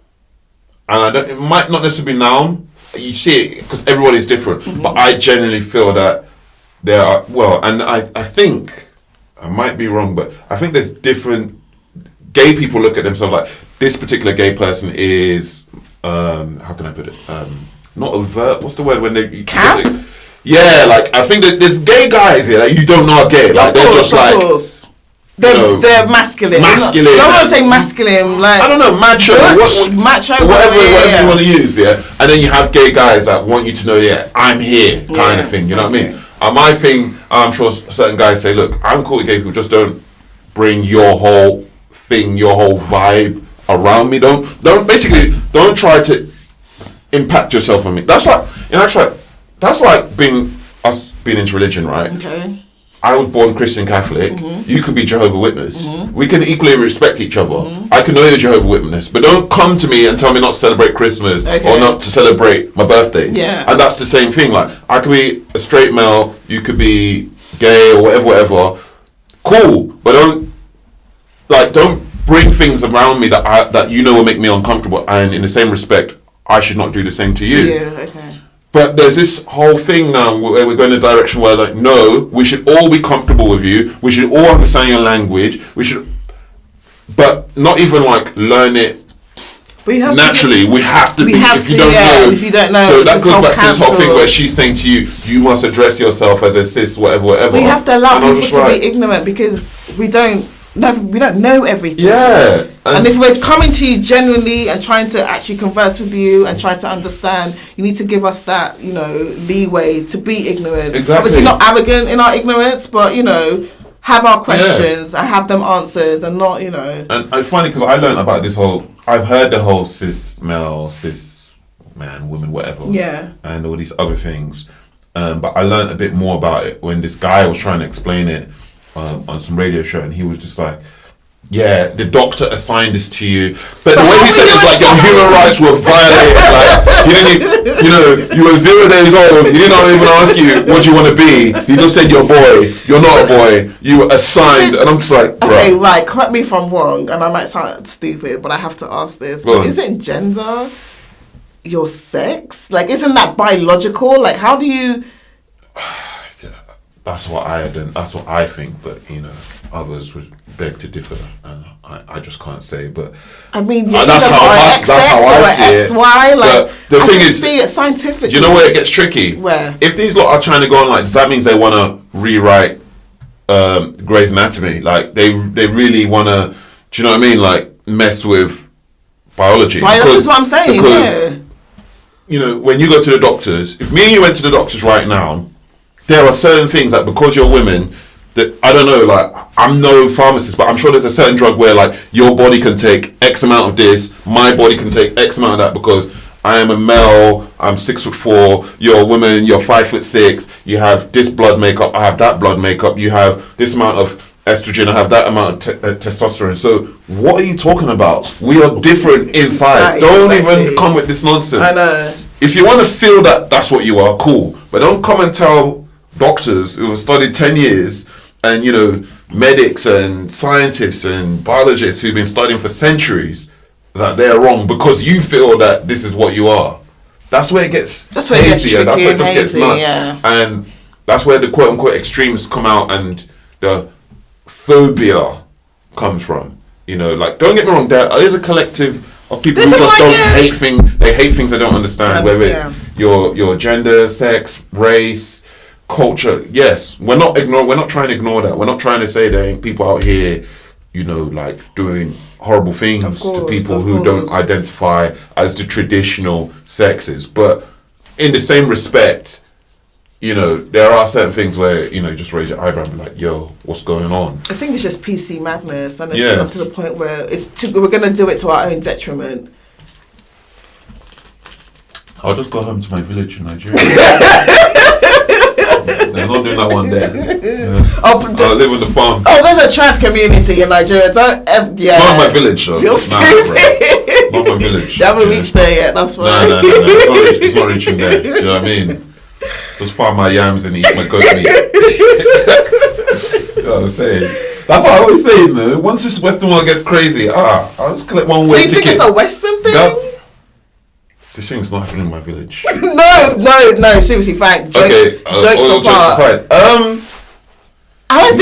and it might not necessarily be now, you see it because everybody's different, but I genuinely feel that there are, and I think, I might be wrong, but I think there's different, gay people look at themselves like, this particular gay person is, how can I put it, not overt, what's the word when they... Camp? Yeah, like, I think that there's gay guys here that you don't know are gay, like, they're just like... They're masculine. Masculine. No one say masculine. Like I don't know, macho. Macho. Whatever you want to use, yeah. And then you have gay guys that want you to know, yeah, I'm here, kind of thing. You know what I mean? My thing, I'm sure certain guys say, look, I'm cool with gay people. Just don't bring your whole thing, your whole vibe around me. Don't try to impact yourself on me. That's like, that's like being into religion, right? Okay. I was born Christian Catholic. You could be Jehovah's Witness. We can equally respect each other. I can know you're Jehovah's Witness, but don't come to me and tell me not to celebrate Christmas or not to celebrate my birthday. Yeah. And that's the same thing. Like, I could be a straight male, you could be gay or whatever. Cool, but don't bring things around me that you know will make me uncomfortable. And in the same respect, I should not do the same to you. Yeah. Okay. But there's this whole thing now where we're going in a direction where, like, no, we should all be comfortable with you. We should all understand your language. But not even like learn it naturally. We have to. If you don't know. So that goes back to this whole thing where she's saying to you, you must address yourself as a cis, whatever. We have to allow people to be ignorant because we don't know everything. Yeah. And if we're coming to you genuinely and trying to actually converse with you and try to understand, you need to give us that, leeway to be ignorant. Exactly. Obviously not arrogant in our ignorance, but, have our questions and have them answered and not, And it's funny because I learned about this I've heard the whole cis male, cis man, woman, whatever. Yeah. And all these other things. But I learned a bit more about it when this guy was trying to explain it on some radio show, and he was just like, yeah, the doctor assigned this to you, but the way he said it's like your human rights were violated. Like, he didn't, you were 0 days old, he didn't even ask you what you want to be, he just said you're a boy, you're not a boy, you were assigned. And I'm just like, bro. Okay, right, correct me if I'm wrong, and I might sound stupid, but I have to ask this, but isn't gender your sex? Like, isn't that biological? Like, how do you... That's what I think, but others would beg to differ, and I just can't say. But I mean, that's how I see it. XY, like, the thing is, see it scientifically. Do you know where it gets tricky? Where? If these lot are trying to go on, like, does that mean they want to rewrite Grey's Anatomy? Like, they really want to, do you know what I mean? Like, mess with biology. That's what I'm saying. Because, when you go to the doctors, if me and you went to the doctors right now, there are certain things that because you're women, that I don't know, like, I'm no pharmacist, but I'm sure there's a certain drug where, like, your body can take X amount of this, my body can take X amount of that, because I am a male, I'm 6'4", you're a woman, you're 5'6", you have this blood makeup, I have that blood makeup, you have this amount of estrogen, I have that amount of testosterone. So what are you talking about? We are different inside. Don't even come with this nonsense. I know. If you want to feel that that's what you are, cool, but don't come and tell doctors who have studied 10 years and medics and scientists and biologists who've been studying for centuries that they're wrong because you feel that this is what you are. That's where it gets hazy, and that's where it gets nuts. Yeah. And that's where the quote unquote extremes come out and the phobia comes from. Like, don't get me wrong, there is a collective of people who just hate things. They hate things they don't understand, whether it's your gender, sex, race, culture. Yes, we're not trying to ignore that. We're not trying to say there ain't people out here, like, doing horrible things to people who don't identify as the traditional sexes. But in the same respect, there are certain things where, just raise your eyebrow and be like, yo, what's going on? I think it's just PC madness, and it's up to the point where we're going to do it to our own detriment. I'll just go home to my village in Nigeria. They're not doing that one there. I live on the farm. Oh, there's a trans community in Nigeria. Don't not my village, though. You're stupid. Not my village. They haven't reached there yet, that's fine. No. It's not reaching there. Do you know what I mean? Just farm my yams and eat my goat meat. You know what I'm saying? That's what I always say, you know. Once this Western world gets crazy, I'll just collect one way ticket. So you think it's a Western thing? This thing's not happening in my village. No, seriously, Frank. Jokes apart. I don't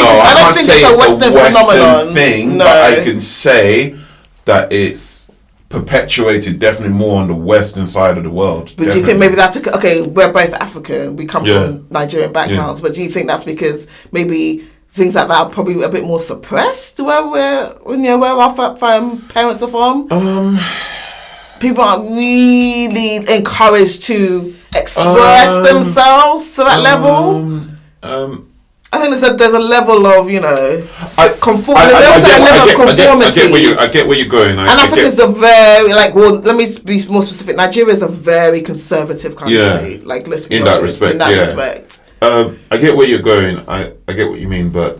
think it's a Western phenomenon. Thing, no. But I can say that it's perpetuated definitely more on the Western side of the world. But definitely. Do you think maybe that's because, okay, we're both African, we come from Nigerian backgrounds, but do you think that's because maybe things like that are probably a bit more suppressed where our parents are from? People aren't really encouraged to express themselves to that level. I think there's a level of, conformity. I get where you're going. And Africa's a very, let me be more specific. Nigeria is a very conservative country. Yeah. Let's be honest. In that respect. I get where you're going. I get what you mean, but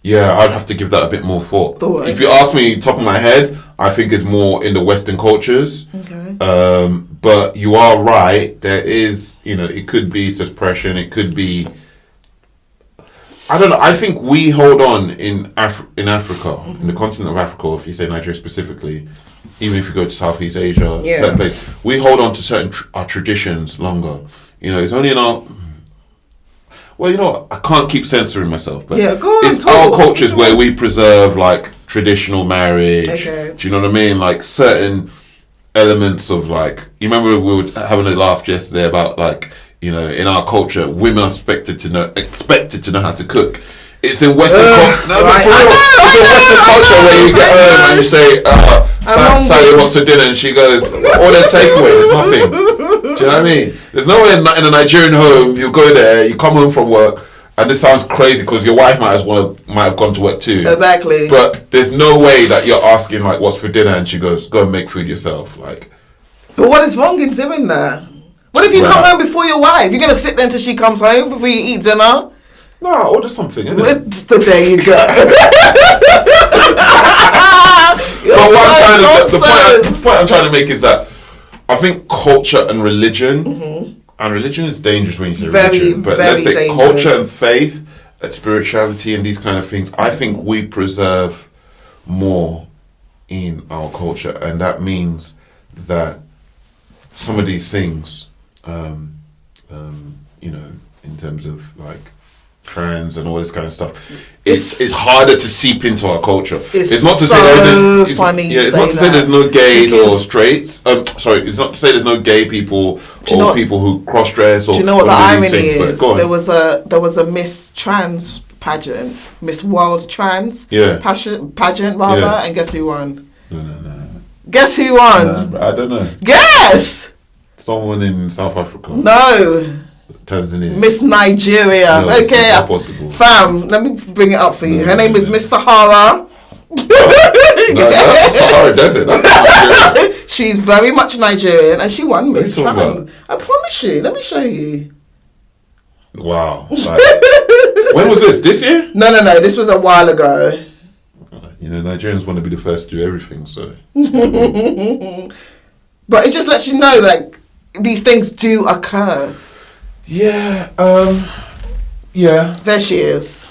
yeah, I'd have to give that a bit more thought. If you ask me, top of my head, I think it's more in the Western cultures. Okay. But you are right. There is, it could be suppression. It could be. I don't know. I think we hold on in Africa, in the continent of Africa. If you say Nigeria specifically, even if you go to Southeast Asia, certain place, we hold on to certain our traditions longer. It's only in our. Well, I can't keep censoring myself, but it's our cultures where we preserve traditional marriage. Okay. Do you know what I mean? Certain elements of you remember we were having a laugh yesterday about in our culture, women are expected to know how to cook. It's in Western culture. It's in Western culture where you get home and you say, Sally, what's for dinner? And she goes, order takeaway. It's nothing. Do you know what I mean? There's no way in a Nigerian home, you go there, you come home from work, and this sounds crazy because your wife might have gone to work too. Exactly. But there's no way that you're asking what's for dinner and she goes, go and make food yourself. But what is wrong in doing that? What if you come home before your wife? You're going to sit there until she comes home before you eat dinner? No, order something, innit? There you go. The point I'm trying to make is that I think culture and religion, and religion is dangerous when you say religion, but let's say dangerous. Culture and faith, spirituality and these kind of things, I think we preserve more in our culture, and that means that some of these things, in terms of trans and all this kind of stuff, it's harder to seep into our culture. It's not to say it's not to say there's no gays or straights. It's not to say there's no gay people or people who cross dress. Or do you know what the irony is? There was a Miss Trans pageant, Miss World Trans pageant rather, and guess who won? No. Guess who won? I don't know. Guess. Someone in South Africa. No. Tanzania. Miss Nigeria. No, okay, not possible. Fam, let me bring it up for you. Her name is Miss Sahara. That's Sahara Desert. That's Nigeria. She's very much Nigerian, and she won Miss Trans. I promise you. Let me show you. Wow. When was this? This year? No. This was a while ago. Nigerians want to be the first to do everything, so. But it just lets you know, these things do occur. Yeah. There she is.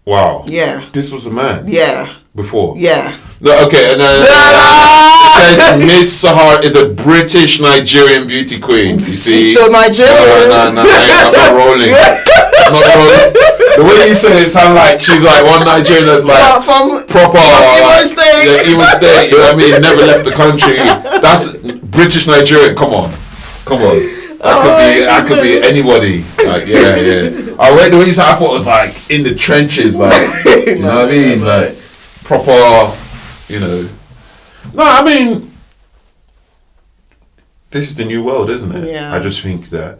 Wow. Yeah. This was a man. Yeah. Before. Yeah. No, okay, and then it says Miss Sahara is a British Nigerian beauty queen. You see? She's still Nigerian. No, I'm not rolling. I'm not rolling. The way you say it sounds like she's one Nigerian that's from proper Imo State. Imo State, you know what I mean? Never left the country. That's British Nigerian. Come on. I could be anybody. I read the way you said, I thought it was in the trenches, you know what I mean? Proper, No, I mean, this is the new world, isn't it? Yeah. I just think that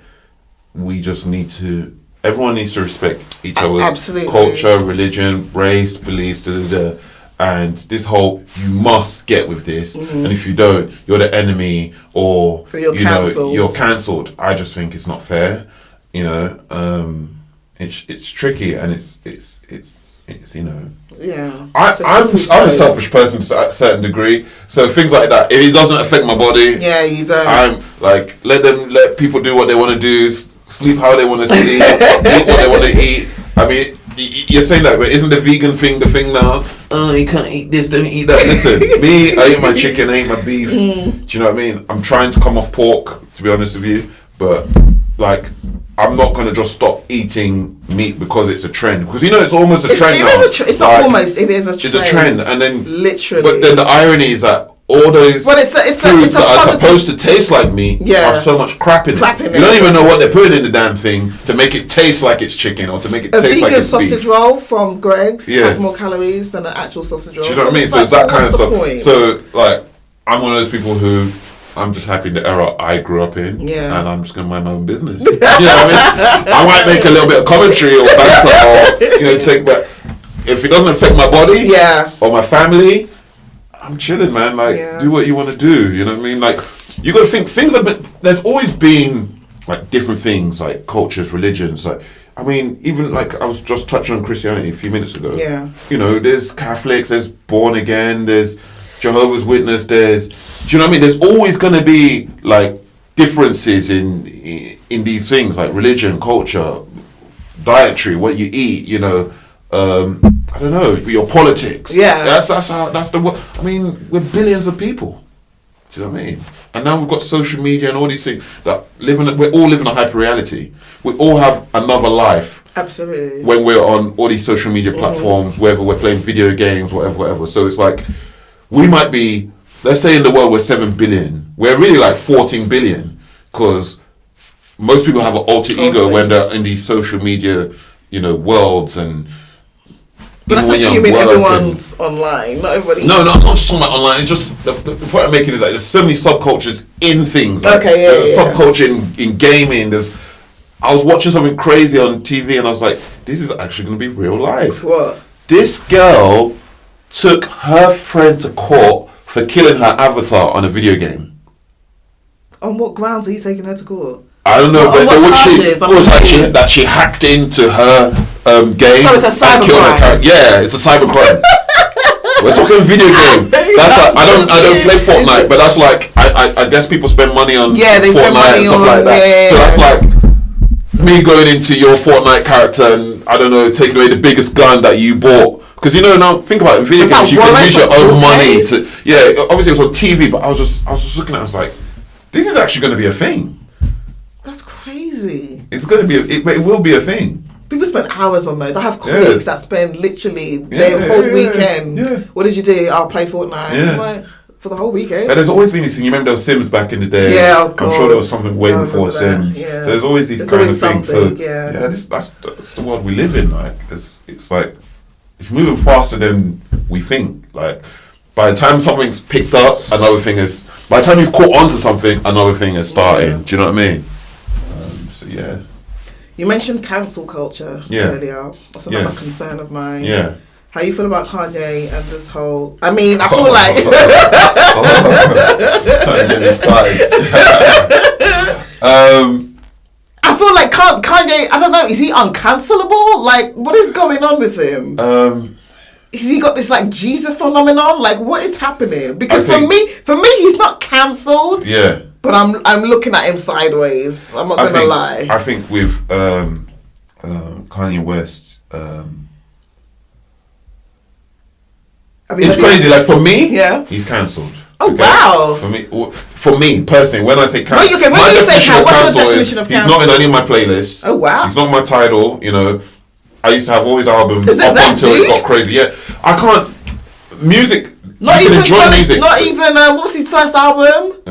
we just need to, everyone needs to respect each other's culture, religion, race, beliefs, and this whole, you must get with this, and if you don't, you're the enemy, or you're cancelled. You're cancelled. I just think it's not fair. It's tricky, and it's It's, Yeah. I'm a selfish person to a certain degree. So things like that, if it doesn't affect my body, yeah, you don't. I'm like, let people do what they want to do, sleep how they want to sleep, eat what they want to eat. I mean, you're saying that, but isn't the vegan thing the thing now? Oh, you can't eat this, don't eat that. Listen, me, I eat my chicken, I eat my beef. Do you know what I mean? I'm trying to come off pork, to be honest with you, but like, I'm not going to just stop eating meat because it's a trend. Because it's almost a trend now. It's not almost, it is a trend. It's a trend. And then, literally. But then the irony is that all those foods that are supposed to taste like meat are so much crap in it. You don't even know what they're putting in the damn thing to make it taste like it's chicken or to make it taste like it's beef. A vegan sausage roll from Greg's has more calories than an actual sausage roll. Do you know what I mean? So it's that kind of stuff. Point? So, like, I'm one of those people who... I'm just happy in the era I grew up in, and I'm just going to mind my own business. You know what I mean? I might make a little bit of commentary or banter, or take, but if it doesn't affect my body or my family, I'm chilling, man. Like, do what you want to do. You know what I mean? Like, you got to think things have been. There's always been like different things, like cultures, religions. Like, I mean, even like I was just touching on Christianity a few minutes ago. Yeah. There's Catholics, there's born again, there's Jehovah's Witness, there's. Do you know what I mean? There's always going to be like differences in these things, like religion, culture, dietary, what you eat. I don't know, your politics. Yeah, that's the. I mean, we're billions of people. Do you know what I mean? And now we've got social media and all these things that we're all living a hyper reality. We all have another life. Absolutely. When we're on all these social media platforms, whether we're playing video games, whatever. So it's like we might be. Let's say in the world we're 7 billion. We're really like 14 billion because most people have an alter ego when they're in these social media, worlds and. But that's assuming everyone's online. Not everybody. No, I'm not just talking about online. It's just the point I'm making is that there's so many subcultures in things. Like, there's a subculture in gaming. I was watching something crazy on TV and I was like, this is actually going to be real life. What? This girl took her friend to court for killing her avatar on a video game. On what grounds are you taking her to court? I don't know, but that she hacked into her game. So it's a cybercrime. Yeah, it's a cybercrime. We're talking video game. That's like I don't play Fortnite, but that's like I guess people spend money on they spend money and stuff like that. So that's like me going into your Fortnite character and I don't know, taking away the biggest gun that you bought. Because now think about it, in video games you can use your own money to obviously it was on TV, but I was just looking at it, I was like, this is actually going to be a thing. That's crazy. It's going to be it will be a thing. People spend hours on those. I have colleagues that spend literally their whole weekend. Yeah. What did you do? I'll play Fortnite. Yeah. I'm like, for the whole weekend. And there's always been this thing. You remember there was Sims back in the day? Yeah, of course. I'm sure there was something way before Sims. Yeah. So there's always these kind of things. So that's the world we live in. Like it's like it's moving faster than we think. Like by the time something's picked up, another thing is. By the time you've caught onto something, another thing is starting. Yeah. Do you know what I mean? Yeah. You mentioned cancel culture earlier. That's another concern of mine. Yeah. How you feel about Kanye and this whole... I mean, I feel like... Trying to get me started. I feel like Kanye, I don't know, is he uncancelable? Like, what is going on with him? Has he got this like Jesus phenomenon? Like, what is happening? Because for me, he's not cancelled. Yeah. But I'm looking at him sideways. I'm not gonna lie. I think with Kanye West, it's crazy. Like for me, he's cancelled. Oh wow! For me personally, when I say cancelled, what's your definition of cancelled? He's not in any of my playlists. Oh wow! He's not my title. I used to have all his albums up until it got crazy. Yeah, I can't. Music. Not even music. Not even. What's his first album?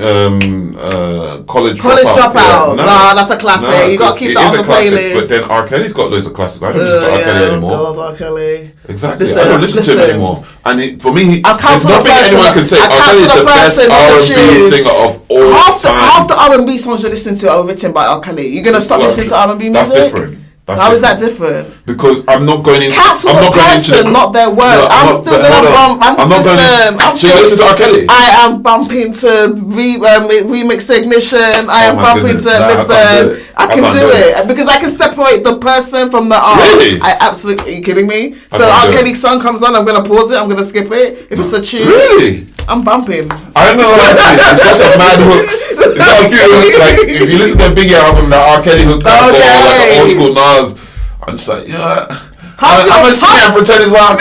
College Dropout. Nah, that's a classic. Nah, you gotta keep that on the playlist. But then R. Kelly's got loads of classics. I don't listen to R. Kelly anymore. God, R. Kelly. Exactly. I don't listen to him anymore. And for me, there's nothing anyone can say. R. Kelly's the best R&B singer of all time. Half the R&B songs you're listening to are written by R. Kelly. You're gonna stop listening to R&B music? That's different. How is that different? Because I'm not going into... Cancel the person, not their word. No, I'm still going to bump... So you listen to R. Kelly? I am bumping to Remix Ignition. I am bumping to Listen. I can do it. Because I can separate the person from the art. Really? I absolutely... Are you kidding me? So R. Kelly's song comes on, I'm going to pause it. I'm going to skip it. If it's a tune... Really? I'm bumping. I don't know actually. It's got some mad hooks. It's got a few hooks. Like if you listen to the Biggie album, the R. Kelly hook, or like the old school Nas, I'm just like, yeah. I'm gonna sing and pretend it's like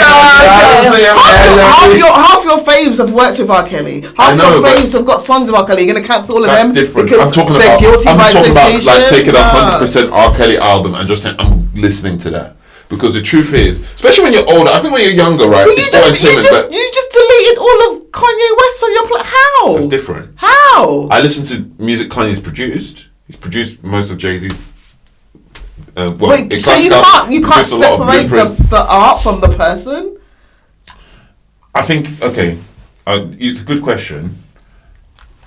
half your faves have worked with R. Kelly. Half your faves have got songs with R. Kelly. You're gonna cancel all of them different. because they're guilty by association. Like taking a 100% R. Kelly album and just saying I'm listening to that. Because the truth is, especially when you're older, I think when you're younger, right? You just deleted all of Kanye West from your how? That's different. How? I listen to music Kanye's produced. He's produced most of Jay-Z's. Wait, so you can't separate the art from the person? I think it's a good question.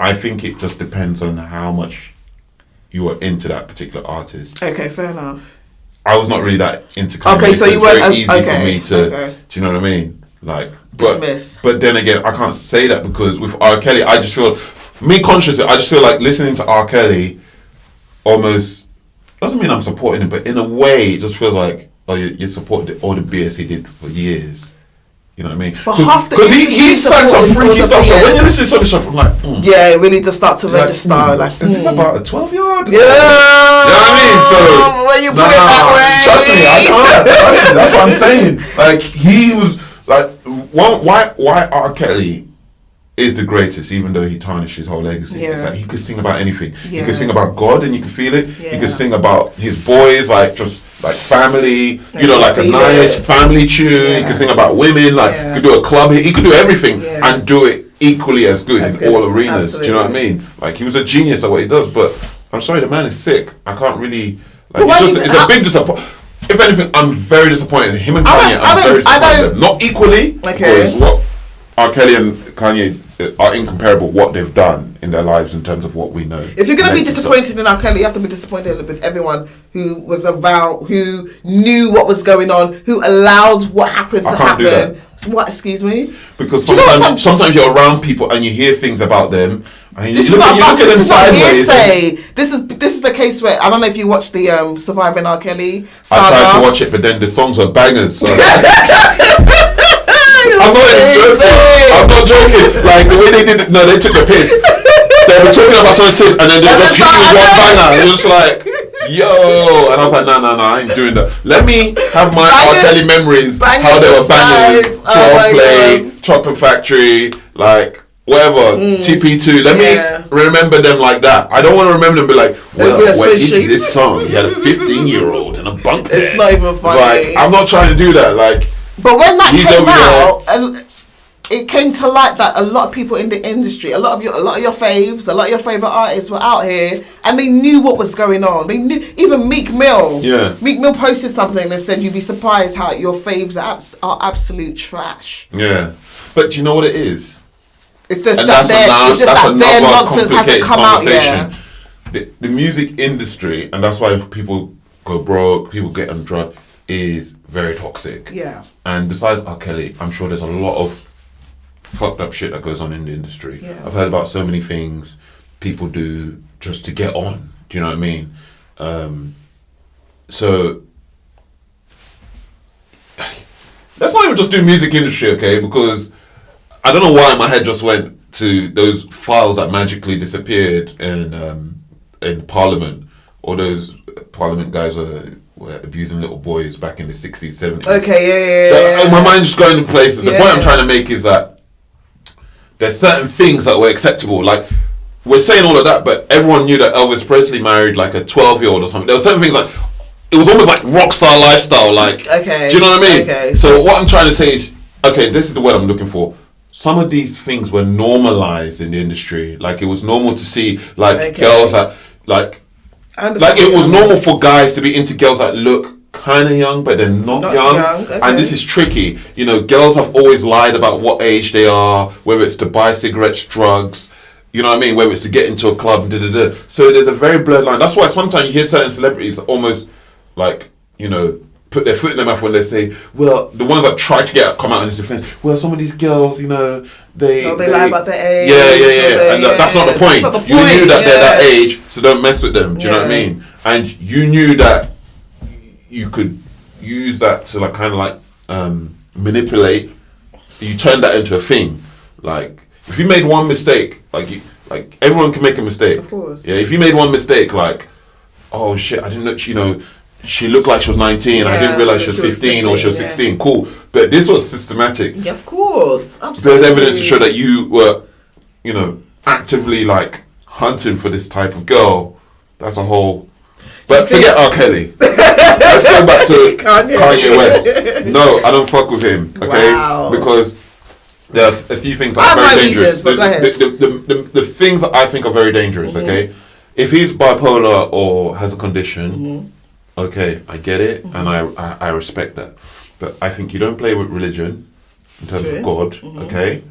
I think it just depends on how much you are into that particular artist. Okay, fair enough. I was not really that into Kanye. Okay, so you weren't very easy for me to. Do you know what I mean? Like, dismiss. But then again, I can't say that because with R. Kelly, I just feel I just feel like listening to R. Kelly almost doesn't mean I'm supporting him, but in a way, it just feels like you support all the BS he did for years. You know what I mean? Because he sang some freaky stuff. So when you listen to some stuff, I'm like, yeah, it really just start to register. Is this about a 12-year-old? Yeah. You know what I mean? So when you put it that way, trust me, I can't. That's what I'm saying. Like he was like, why R. Kelly is the greatest, even though he tarnished his whole legacy. Yeah. It's like he could sing about anything. Yeah. He could sing about God, and you could feel it. Yeah. He could sing about his boys, like just like family, like a nice family tune. Yeah. He could sing about women, like he could do a club hit. He could do everything and do it equally as good in all arenas. Absolutely. Do you know what I mean? Like he was a genius at what he does. But I'm sorry, the man is sick. I can't really. Like, it's a big disappointment. If anything, I'm very disappointed. Him and Kanye, I'm very disappointed. Not equally, because what R. Kelly and Kanye are incomparable what they've done in their lives in terms of what we know. If you're going to be disappointed in R. Kelly, you have to be disappointed with everyone who was around, who knew what was going on, who allowed what happened to happen. What? Excuse me? Because sometimes you're around people and you hear things about them. And you look at them sideways. This is the case where I don't know if you watched the Surviving R. Kelly saga. I tried to watch it, but then the songs were bangers. So I'm not even joking. I'm not joking. Like the way they did it, no, they took the piss. They were talking about something and then they just hit you with one banger. It was like, yo, and I was like, no, I ain't doing that. Let me have my R. Kelly memories. How they were bangers, 12 Play, Chocolate Factory, like whatever, TP2. Let me remember them like that. I don't want to remember them be like, well, when he did this song, he had a 15-year-old in a bunk bed. It's not even funny. Like, I'm not trying to do that. Like, but when that came out, it came to light that a lot of people in the industry, a lot of your faves, a lot of your favorite artists were out here, and they knew what was going on. They knew. Even Meek Mill. Yeah. Meek Mill posted something and said, "You'd be surprised how your faves are absolute trash." Yeah, but do you know what it is? It's just that their nonsense hasn't come out yet. The music industry, and that's why people go broke, people get on drugs, is very toxic. Yeah. And besides R. Kelly, I'm sure there's a lot of fucked up shit that goes on in the industry. Yeah. I've heard about so many things people do just to get on. Do you know what I mean? So let's not even just do music industry, okay? Because I don't know why my head just went to those files that magically disappeared in Parliament. All those Parliament guys were abusing little boys back in the 60s, 70s. Okay, yeah. My mind's just going to places. The point I'm trying to make is that there's certain things that were acceptable. Like, we're saying all of that, but everyone knew that Elvis Presley married like a 12-year-old or something. There were certain things like, it was almost like rock star lifestyle. Like, do you know what I mean? Okay. So what I'm trying to say is, okay, this is the word I'm looking for. Some of these things were normalized in the industry. Like, it was normal to see like girls that like it was normal for guys to be into girls that look kind of young, but they're not young. Okay. And this is tricky. You know, girls have always lied about what age they are, whether it's to buy cigarettes, drugs, you know what I mean, whether it's to get into a club, So there's a very blurred line. That's why sometimes you hear certain celebrities almost like put their foot in their mouth when they say, well, the ones that try to come out in his defense, well, some of these girls, they lie about their age. Yeah. And that's not the point. You knew that they're that age, so don't mess with them. Do you know what I mean? And you knew that you could use that to like kind of like manipulate. You turned that into a thing. Like if you made one mistake, like everyone can make a mistake. Of course. Yeah. If you made one mistake, like, oh shit, I didn't know. She looked like she was 19. I didn't realize she was 15 or she was 16. Cool. But this was systematic. Yeah, of course. Absolutely. There's evidence to show that you were, actively like hunting for this type of girl. That's a whole... But forget R. Kelly. Let's go back to Kanye West. No, I don't fuck with him. Okay? Wow. Because there are a few things that are very dangerous. Reasons, but go ahead. The things that I think are very dangerous, okay? If he's bipolar or has a condition... Okay, I get it, and I respect that. But I think you don't play with religion in terms of God, okay?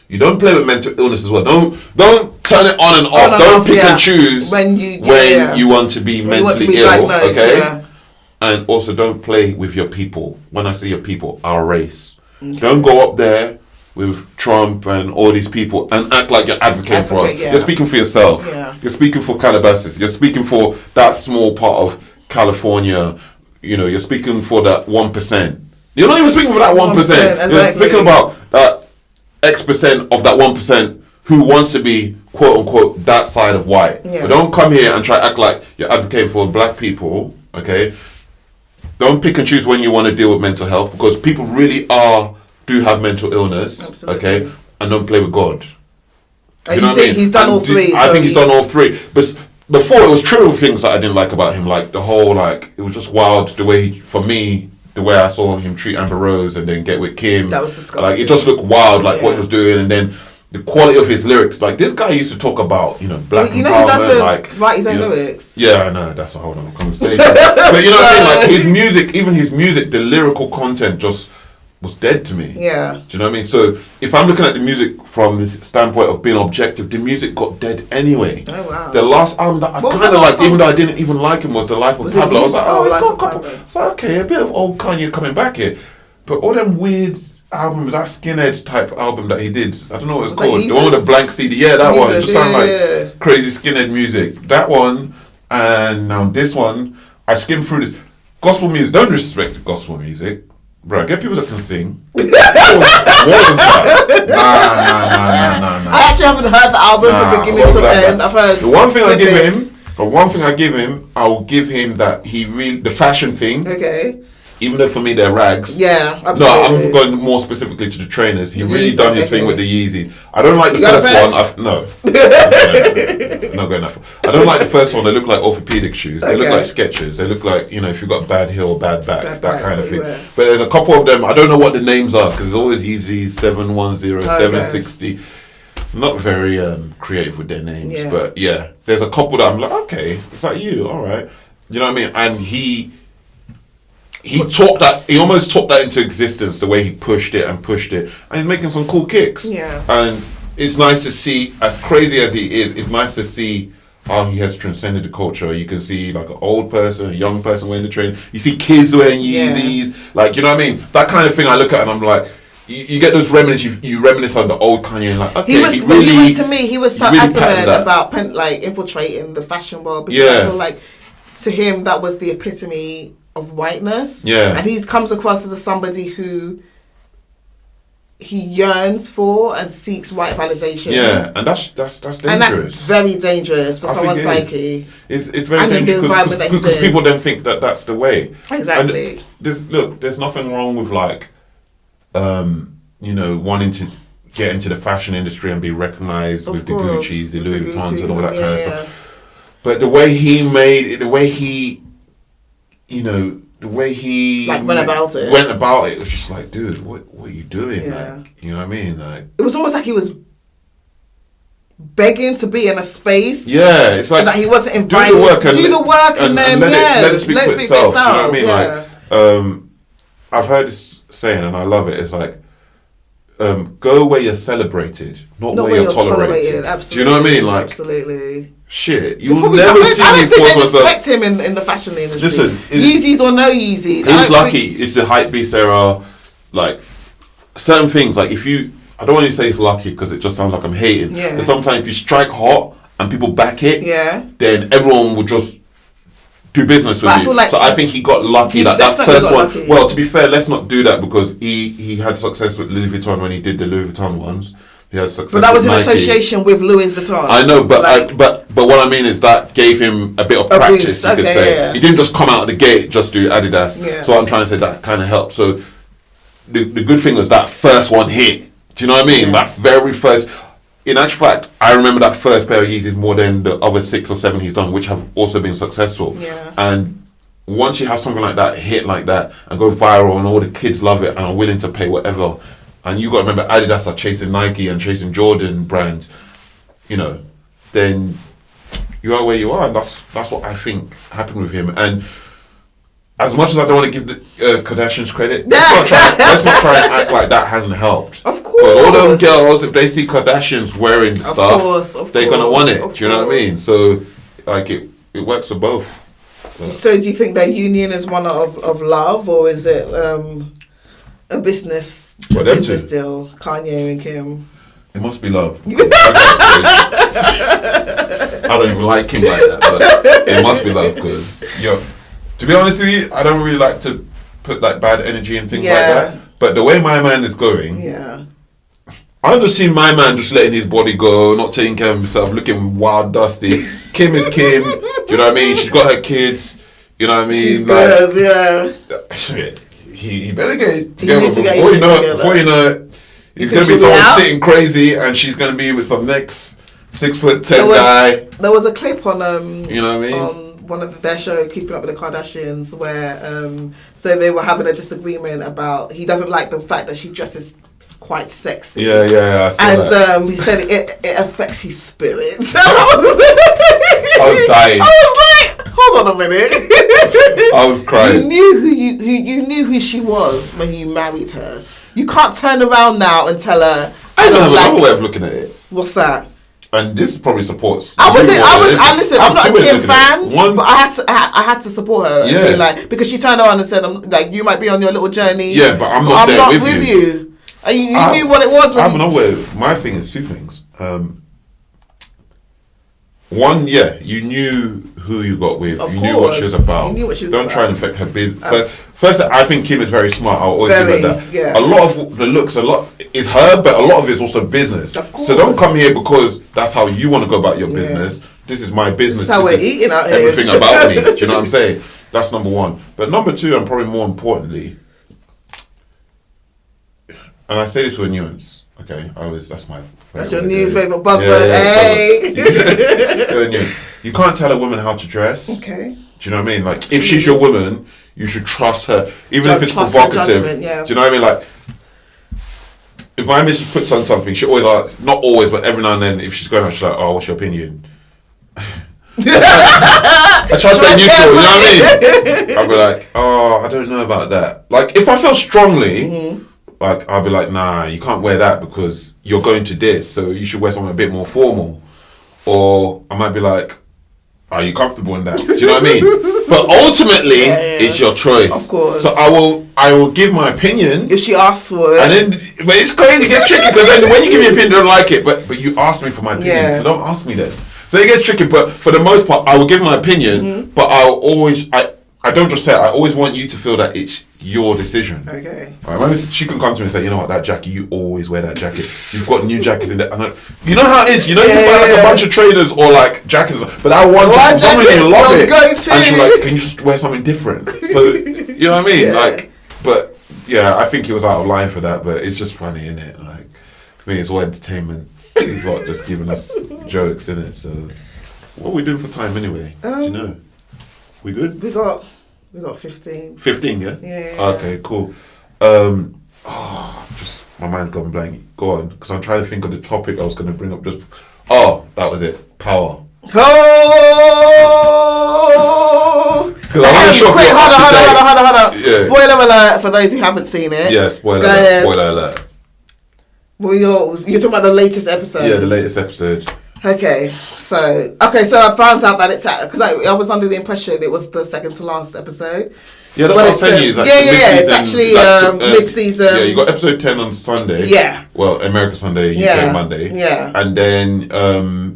You don't play with mental illness as well. Don't turn it on and off. Don't pick and choose when you want to be mentally ill, okay? Yeah. And also don't play with your people. When I say your people, our race. Okay. Don't go up there with Trump and all these people and act like you're advocating for us. Yeah. You're speaking for yourself. Yeah. You're speaking for Calabasas. You're speaking for that small part of California, you're speaking for that 1%. You're not even speaking for that 1%. Exactly. You're speaking about that X% of that 1% who wants to be, quote unquote, that side of white. Yeah. But don't come here and try to act like you're advocating for black people, okay? Don't pick and choose when you want to deal with mental health, because people really do have mental illness. Absolutely. Okay? And don't play with God. You know think he's done all three? I think he's done all three. But before, it was true things that I didn't like about him, like the whole, it was just wild the way the way I saw him treat Amber Rose and then get with Kim. That was disgusting. It just looked wild, what he was doing, and then the quality of his lyrics. Like, this guy used to talk about, black empowerment. He doesn't write his own lyrics. Yeah, I know, that's a whole other conversation. But you know what I mean? Like, his music, the lyrical content just was dead to me. Yeah. Do you know what I mean? So if I'm looking at the music from the standpoint of being objective, the music got dead anyway. Oh wow. The last album that I kind of liked, even though I didn't even like him, was The Life of Pablo. I was like, it's got a couple. It's like, okay, a bit of old Kanye coming back here. But all them weird albums, that skinhead type album that he did, I don't know what it's called. The one with the blank CD. Yeah, that one. It just sounded like crazy skinhead music. That one, and now this one, I skimmed through this. Gospel music, don't disrespect the gospel music. Bro, get people that can sing. What was that? Nah. I actually haven't heard the album from beginning to end. I've heard the one thing I give him, I will give him that the fashion thing. Okay. Even though for me they're rags. Yeah, absolutely. No, I'm going more specifically to the trainers. He really done his thing with the Yeezys. I don't like the first one. No. I'm not going that far. I don't like the first one. They look like orthopedic shoes. They look like Skechers. They look like, if you've got bad heel, bad back, that kind of thing. But there's a couple of them. I don't know what the names are, because there's always Yeezys 710, 760. Not very creative with their names. But yeah, there's a couple that I'm like, okay, it's like you, all right. You know what I mean? And he almost talked that into existence, the way he pushed it, and he's making some cool kicks. Yeah. And it's nice to see, as crazy as he is, it's nice to see how he has transcended the culture. You can see like an old person, a young person wearing the train. You see kids wearing Yeezys. Like, you know what I mean? That kind of thing I look at and I'm like, you get those reminiscences, you reminisce on the old Kanye and like, okay, he was so adamant about infiltrating the fashion world, because I feel like to him that was the epitome of whiteness. Yeah. And he comes across as somebody who he yearns for and seeks white validation. Yeah, and that's dangerous. And that's very dangerous for someone's psyche. It's very dangerous because people then think that that's the way. Exactly. And there's nothing wrong with wanting to get into the fashion industry and be recognized with the Gucci's, the Louis Vuittons and all that kind of stuff. But the way he went about it was just like, dude, what are you doing? Yeah. Like, you know what I mean? Like, it was almost like he was begging to be in a space. Yeah, it's like that he wasn't invited. Do the work and then let it speak for itself. Do you know what I mean? Yeah. Like, I've heard this saying and I love it. It's like, go where you're celebrated, not where you're tolerated. Absolutely. Do you know what I mean? Like, absolutely. shit, you'll never see me force myself. I don't respect him in the fashion industry. Listen, Yeezys or no Yeezys. He was lucky. It's the hype beast era. Like, certain things, like if you... I don't want to say it's lucky because it just sounds like I'm hating. Yeah. But sometimes if you strike hot and people back it, then everyone will just do business with you. I think he got lucky. That first one... Lucky. Well, to be fair, let's not do that because he had success with Louis Vuitton when he did the Louis Vuitton ones. But that was in association with Louis Vuitton. I know, but but what I mean is that gave him a bit of practice, you could say. Yeah. He didn't just come out of the gate, just do Adidas. Yeah. So I'm trying to say that kind of helped. So the good thing was that first one hit. Do you know what I mean? Yeah. That very first... In actual fact, I remember that first pair of Yeezys more than the other 6 or 7 he's done, which have also been successful. Yeah. And once you have something like that, hit like that, and go viral, and all the kids love it and are willing to pay whatever... And you got to remember, Adidas are chasing Nike and chasing Jordan brand, you know, then you are where you are. And that's what I think happened with him. And as much as I don't want to give the Kardashians credit, let's not try and act like that hasn't helped. Of course. But all those girls, if they see Kardashians wearing stuff, they're going to want it. Do you know what I mean? So, like, it works for both. So do you think their union is one of love, or is it a business deal, Kanye and Kim? It must be love. I don't even like Kim like that, but it must be love because, to be honest with you, I don't really like to put like bad energy and things like that. But the way my man is going, I just see my man just letting his body go, not taking care of himself, looking wild, dusty. Kim is Kim. Do you know what I mean? She's got her kids. You know what I mean? She's good, Shit. He better get it together before you know it, he's going to be someone sitting crazy and she's going to be with some next 6'10" guy. There was a clip on you know what I mean? On one of their show, Keeping Up with the Kardashians, where so they were having a disagreement about he doesn't like the fact that she dresses quite sexy. Yeah, I saw that. He said it affects his spirit. I was dying. I was like, hold on a minute. I was crying. You knew who she was when you married her. You can't turn around now and tell her. I don't have another way of looking at it. What's that? And this probably supports. Listen. I'm not a Kim fan, but I had to support her. Yeah. Because she turned around and said, you might be on your little journey. Yeah, but I'm not with you. And you knew what it was. I have no way. My thing is 2 things. One, you knew who you got with. You knew what she was about. You knew what she was Don't try and affect her business. First, I think Kim is very smart. I'll always give her that. Yeah. A lot of the looks, is her, but a lot of it's also business. Of course. So don't come here because that's how you want to go about your business. This is my business. That's how we're eating out here. Everything about me. Do you know what I'm saying? That's number one. But number 2, and probably more importantly, and I say this with nuance. Okay, that's your new favourite buzzword, hey! You can't tell a woman how to dress. Okay. Do you know what I mean? Like, if she's your woman, you should trust her, even if it's provocative. Do you know what I mean? Like, if my missus puts on something, she always not always, but every now and then, if she's going out, she's like, "Oh, what's your opinion?" I try to stay neutral. You know what I mean? I'll be like, "Oh, I don't know about that." Like, if I feel strongly. Like, I'll be like, nah, you can't wear that because you're going to this, so you should wear something a bit more formal. Or I might be like, are you comfortable in that? Do you know what I mean? But ultimately, it's your choice. Of course. So I will give my opinion. If she asks for it. And then, but it's crazy, it gets tricky because then when you give me an opinion, I don't like it. But you asked me for my opinion, so don't ask me then. So it gets tricky, but for the most part, I will give my opinion, but I'll always, I don't just say it, I always want you to feel that it's your decision. Okay. Right, she can come to me and say, you know what, that jacket, you always wear that jacket. You've got new jackets in there. You know how it is. You know, you buy like a bunch of trainers or like jackets, but that one jacket, some reason you love it. And she's like, can you just wear something different? So, you know what I mean? Yeah. Like, but yeah, I think he was out of line for that, but it's just funny, isn't it? Like, I mean, it's all entertainment. He's not just giving us jokes, innit? So, what are we doing for time anyway? Do you know? We good? We got 15. 15, yeah? Yeah. Okay, cool. Just my mind's gone blank. Go on, because I'm trying to think of the topic I was going to bring up. That was it. Power. Oh! Because I wasn't sure. Quick, hold on. Yeah. Spoiler alert for those who haven't seen it. Yeah, spoiler alert. Well, you're talking about the latest episode. Yeah, the latest episode. Okay, so I found out that it's because I was under the impression it was the second to last episode. Yeah, that's what I'm saying. It's actually mid-season. Yeah, you got episode 10 on Sunday. Yeah. Well, America Sunday, UK Monday. Yeah. And then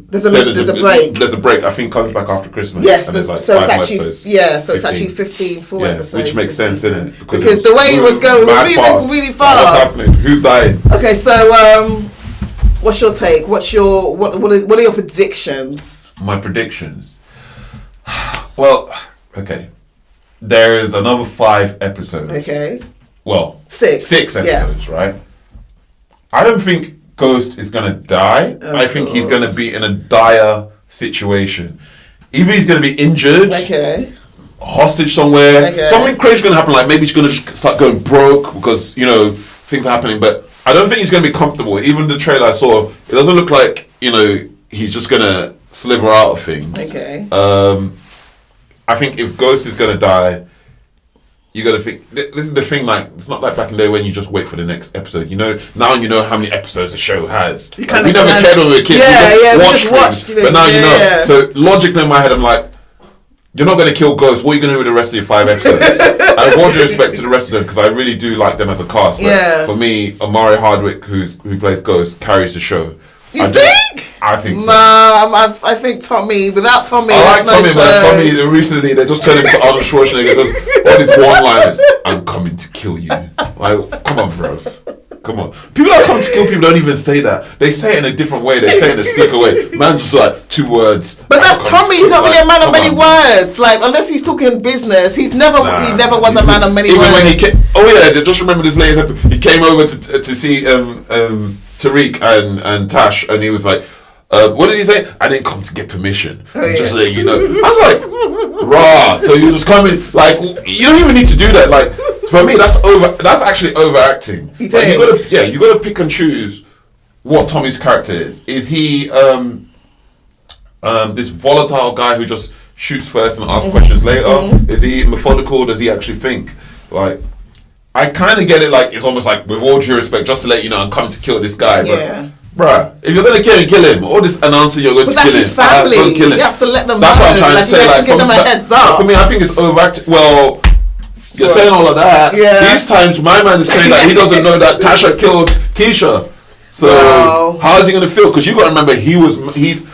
there's a break. There's a break. I think comes back after Christmas. Yes. And there's like so 5 it's actually episodes. so it's actually 15 full episodes. Which makes sense, doesn't it? Because the way he was going was really fast. What's happening? Who's dying? Okay, so what's your take? What are your predictions? My predictions. Well, okay. There is another 5 episodes. Okay. Well, 6 episodes, right? I don't think Ghost is gonna die. I think he's gonna be in a dire situation. Either he's gonna be injured, hostage somewhere, something crazy gonna happen. Like maybe he's gonna just start going broke because things are happening. But I don't think he's gonna be comfortable. Even the trailer I saw, it doesn't look like he's just gonna sliver out of things. Okay. I think if Ghost is gonna die, you gotta think. This is the thing. Like, it's not like back in the day when you just wait for the next episode. Now you know how many episodes the show has. We never cared when we were kids. We just watched. But now you know. So logically in my head, I'm like, you're not gonna kill Ghost. What are you gonna do with the rest of your 5 episodes? I have all due respect to the rest of them because I really do like them as a cast. But for me, Omari Hardwick, who plays Ghost, carries the show. You think? I think so. Nah, I think Tommy. Without Tommy, I like Tommy, man. Tommy, recently they just turned him to Arnold Schwarzenegger. All these one-liners. I'm coming to kill you. Like, come on, bro. Come on. People that come to kill people don't even say that. They say it in a different way. They say it in a slicker way. Man, just like 2 words. But that's Tommy. He's not really a man of many words. Like, unless he's talking business, he never was a man of many words. Even when he came, just remember this latest episode. He came over to see Tariq and Tash, and he was like, what did he say? I didn't come to get permission. Just so you know. I was like, rah. So you just come in, like, you don't even need to do that. Like, for me, that's actually overacting. You gotta pick and choose what Tommy's character is. Is he this volatile guy who just shoots first and asks questions later? Is he methodical? Does he actually think? Like, I kind of get it. Like, it's almost like, with all due respect, just to let you know, I'm coming to kill this guy. But, bruh, if you're gonna kill him, all this announcing you're going to kill him. That's his family. You have to let them know. That's what I'm trying to say. Like, give them a heads up. For me, I think it's overacted. Well, you're saying all of that. Yeah. These times, my man is saying that he doesn't know that Tasha killed Keisha. So how is he gonna feel? Because you got to remember, he's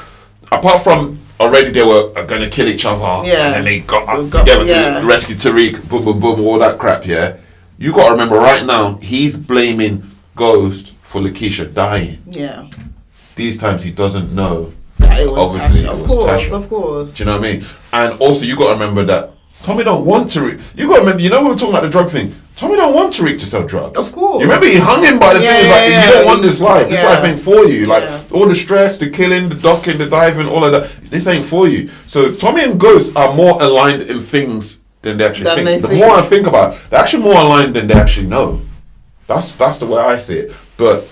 apart from already they were going to kill each other, and then they got together to rescue Tariq. Boom, boom, boom, all that crap. Yeah. You got to remember right now, he's blaming Ghost for Lakeisha dying. Yeah. These times he doesn't know. It was Tasha. Of course. Do you know what I mean? And also you got to remember that Tommy don't want Tariq. You got to remember, when we're talking about the drug thing, Tommy don't want Tariq to sell drugs. Of course. You remember he hung him by the fingers you don't want this life. This life ain't for you. Like, all the stress, the killing, the docking, the diving, all of that, this ain't for you. So Tommy and Ghost are more aligned in things than they actually think. The more I think about it, they're actually more aligned than they actually know. That's the way I see it. But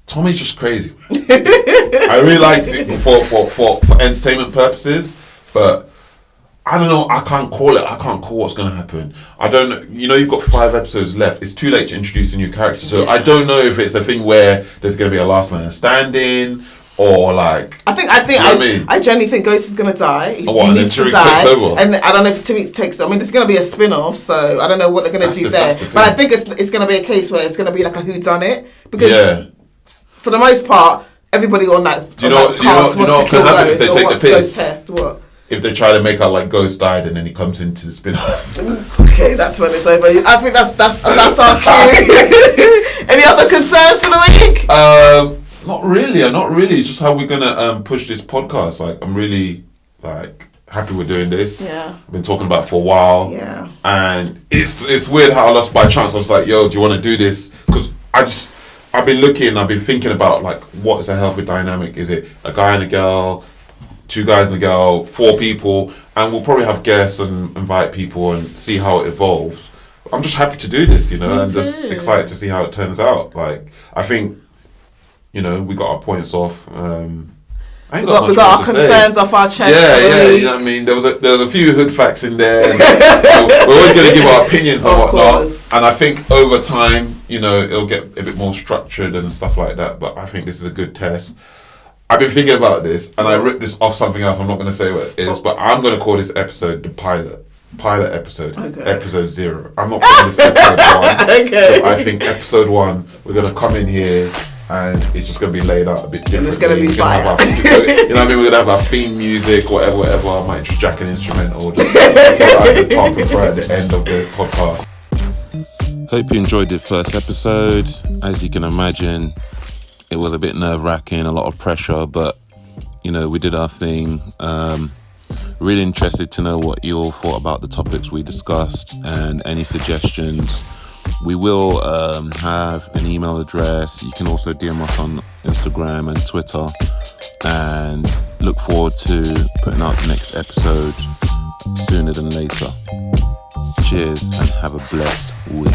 Tommy's just crazy. I really like it for entertainment purposes, but I don't know. I can't call it. I can't call what's going to happen. I don't know. You've got 5 episodes left. It's too late to introduce a new character. So I don't know if it's a thing where there's going to be a last man standing. Or like, I genuinely think Ghost is gonna die. He needs to die, and I don't know if Tariq takes. I mean, there's gonna be a spin-off, so I don't know what they're gonna do there. But I think it's gonna be a case where it's gonna be like a whodunit, because for the most part, everybody on that cast wants to kill Ghost. If they take the piss? Test? What? If they try to make out like Ghost died and then he comes into the spin-off. Okay, that's when it's over. I think that's our cue. Any other concerns for the week? Not really. It's just how we're gonna push this podcast. Like, I'm really happy we're doing this. Yeah. I've been talking about it for a while. Yeah. And it's weird how I lost by chance. I was like, yo, do you want to do this? Because I've been looking. I've been thinking about like, what is a healthy dynamic? Is it a guy and a girl, 2 guys and a girl, 4 people? And we'll probably have guests and invite people and see how it evolves. I'm just happy to do this, and just excited to see how it turns out. Like, I think, we got our points off. We got our concerns off our chest. Yeah. You know what I mean? There was a few hood facts in there. We're always going to give our opinions and whatnot. And I think over time, it'll get a bit more structured and stuff like that. But I think this is a good test. I've been thinking about this, and I ripped this off something else. I'm not going to say what it is, but I'm going to call this episode the pilot episode, episode 0. I'm not calling this episode 1. Okay. I think episode 1, we're going to come in here, and it's just going to be laid out a bit differently. And it's going to be fire. You know what I mean? We're going to have our theme music, whatever. I might just jack an instrumental, just right at the top and right at the end of the podcast. Hope you enjoyed the first episode. As you can imagine, it was a bit nerve-wracking, a lot of pressure, but, you know, we did our thing. Really interested to know what you all thought about the topics we discussed and any suggestions. We will have an email address. You can also DM us on Instagram and Twitter, and look forward to putting out the next episode sooner than later. Cheers and have a blessed week.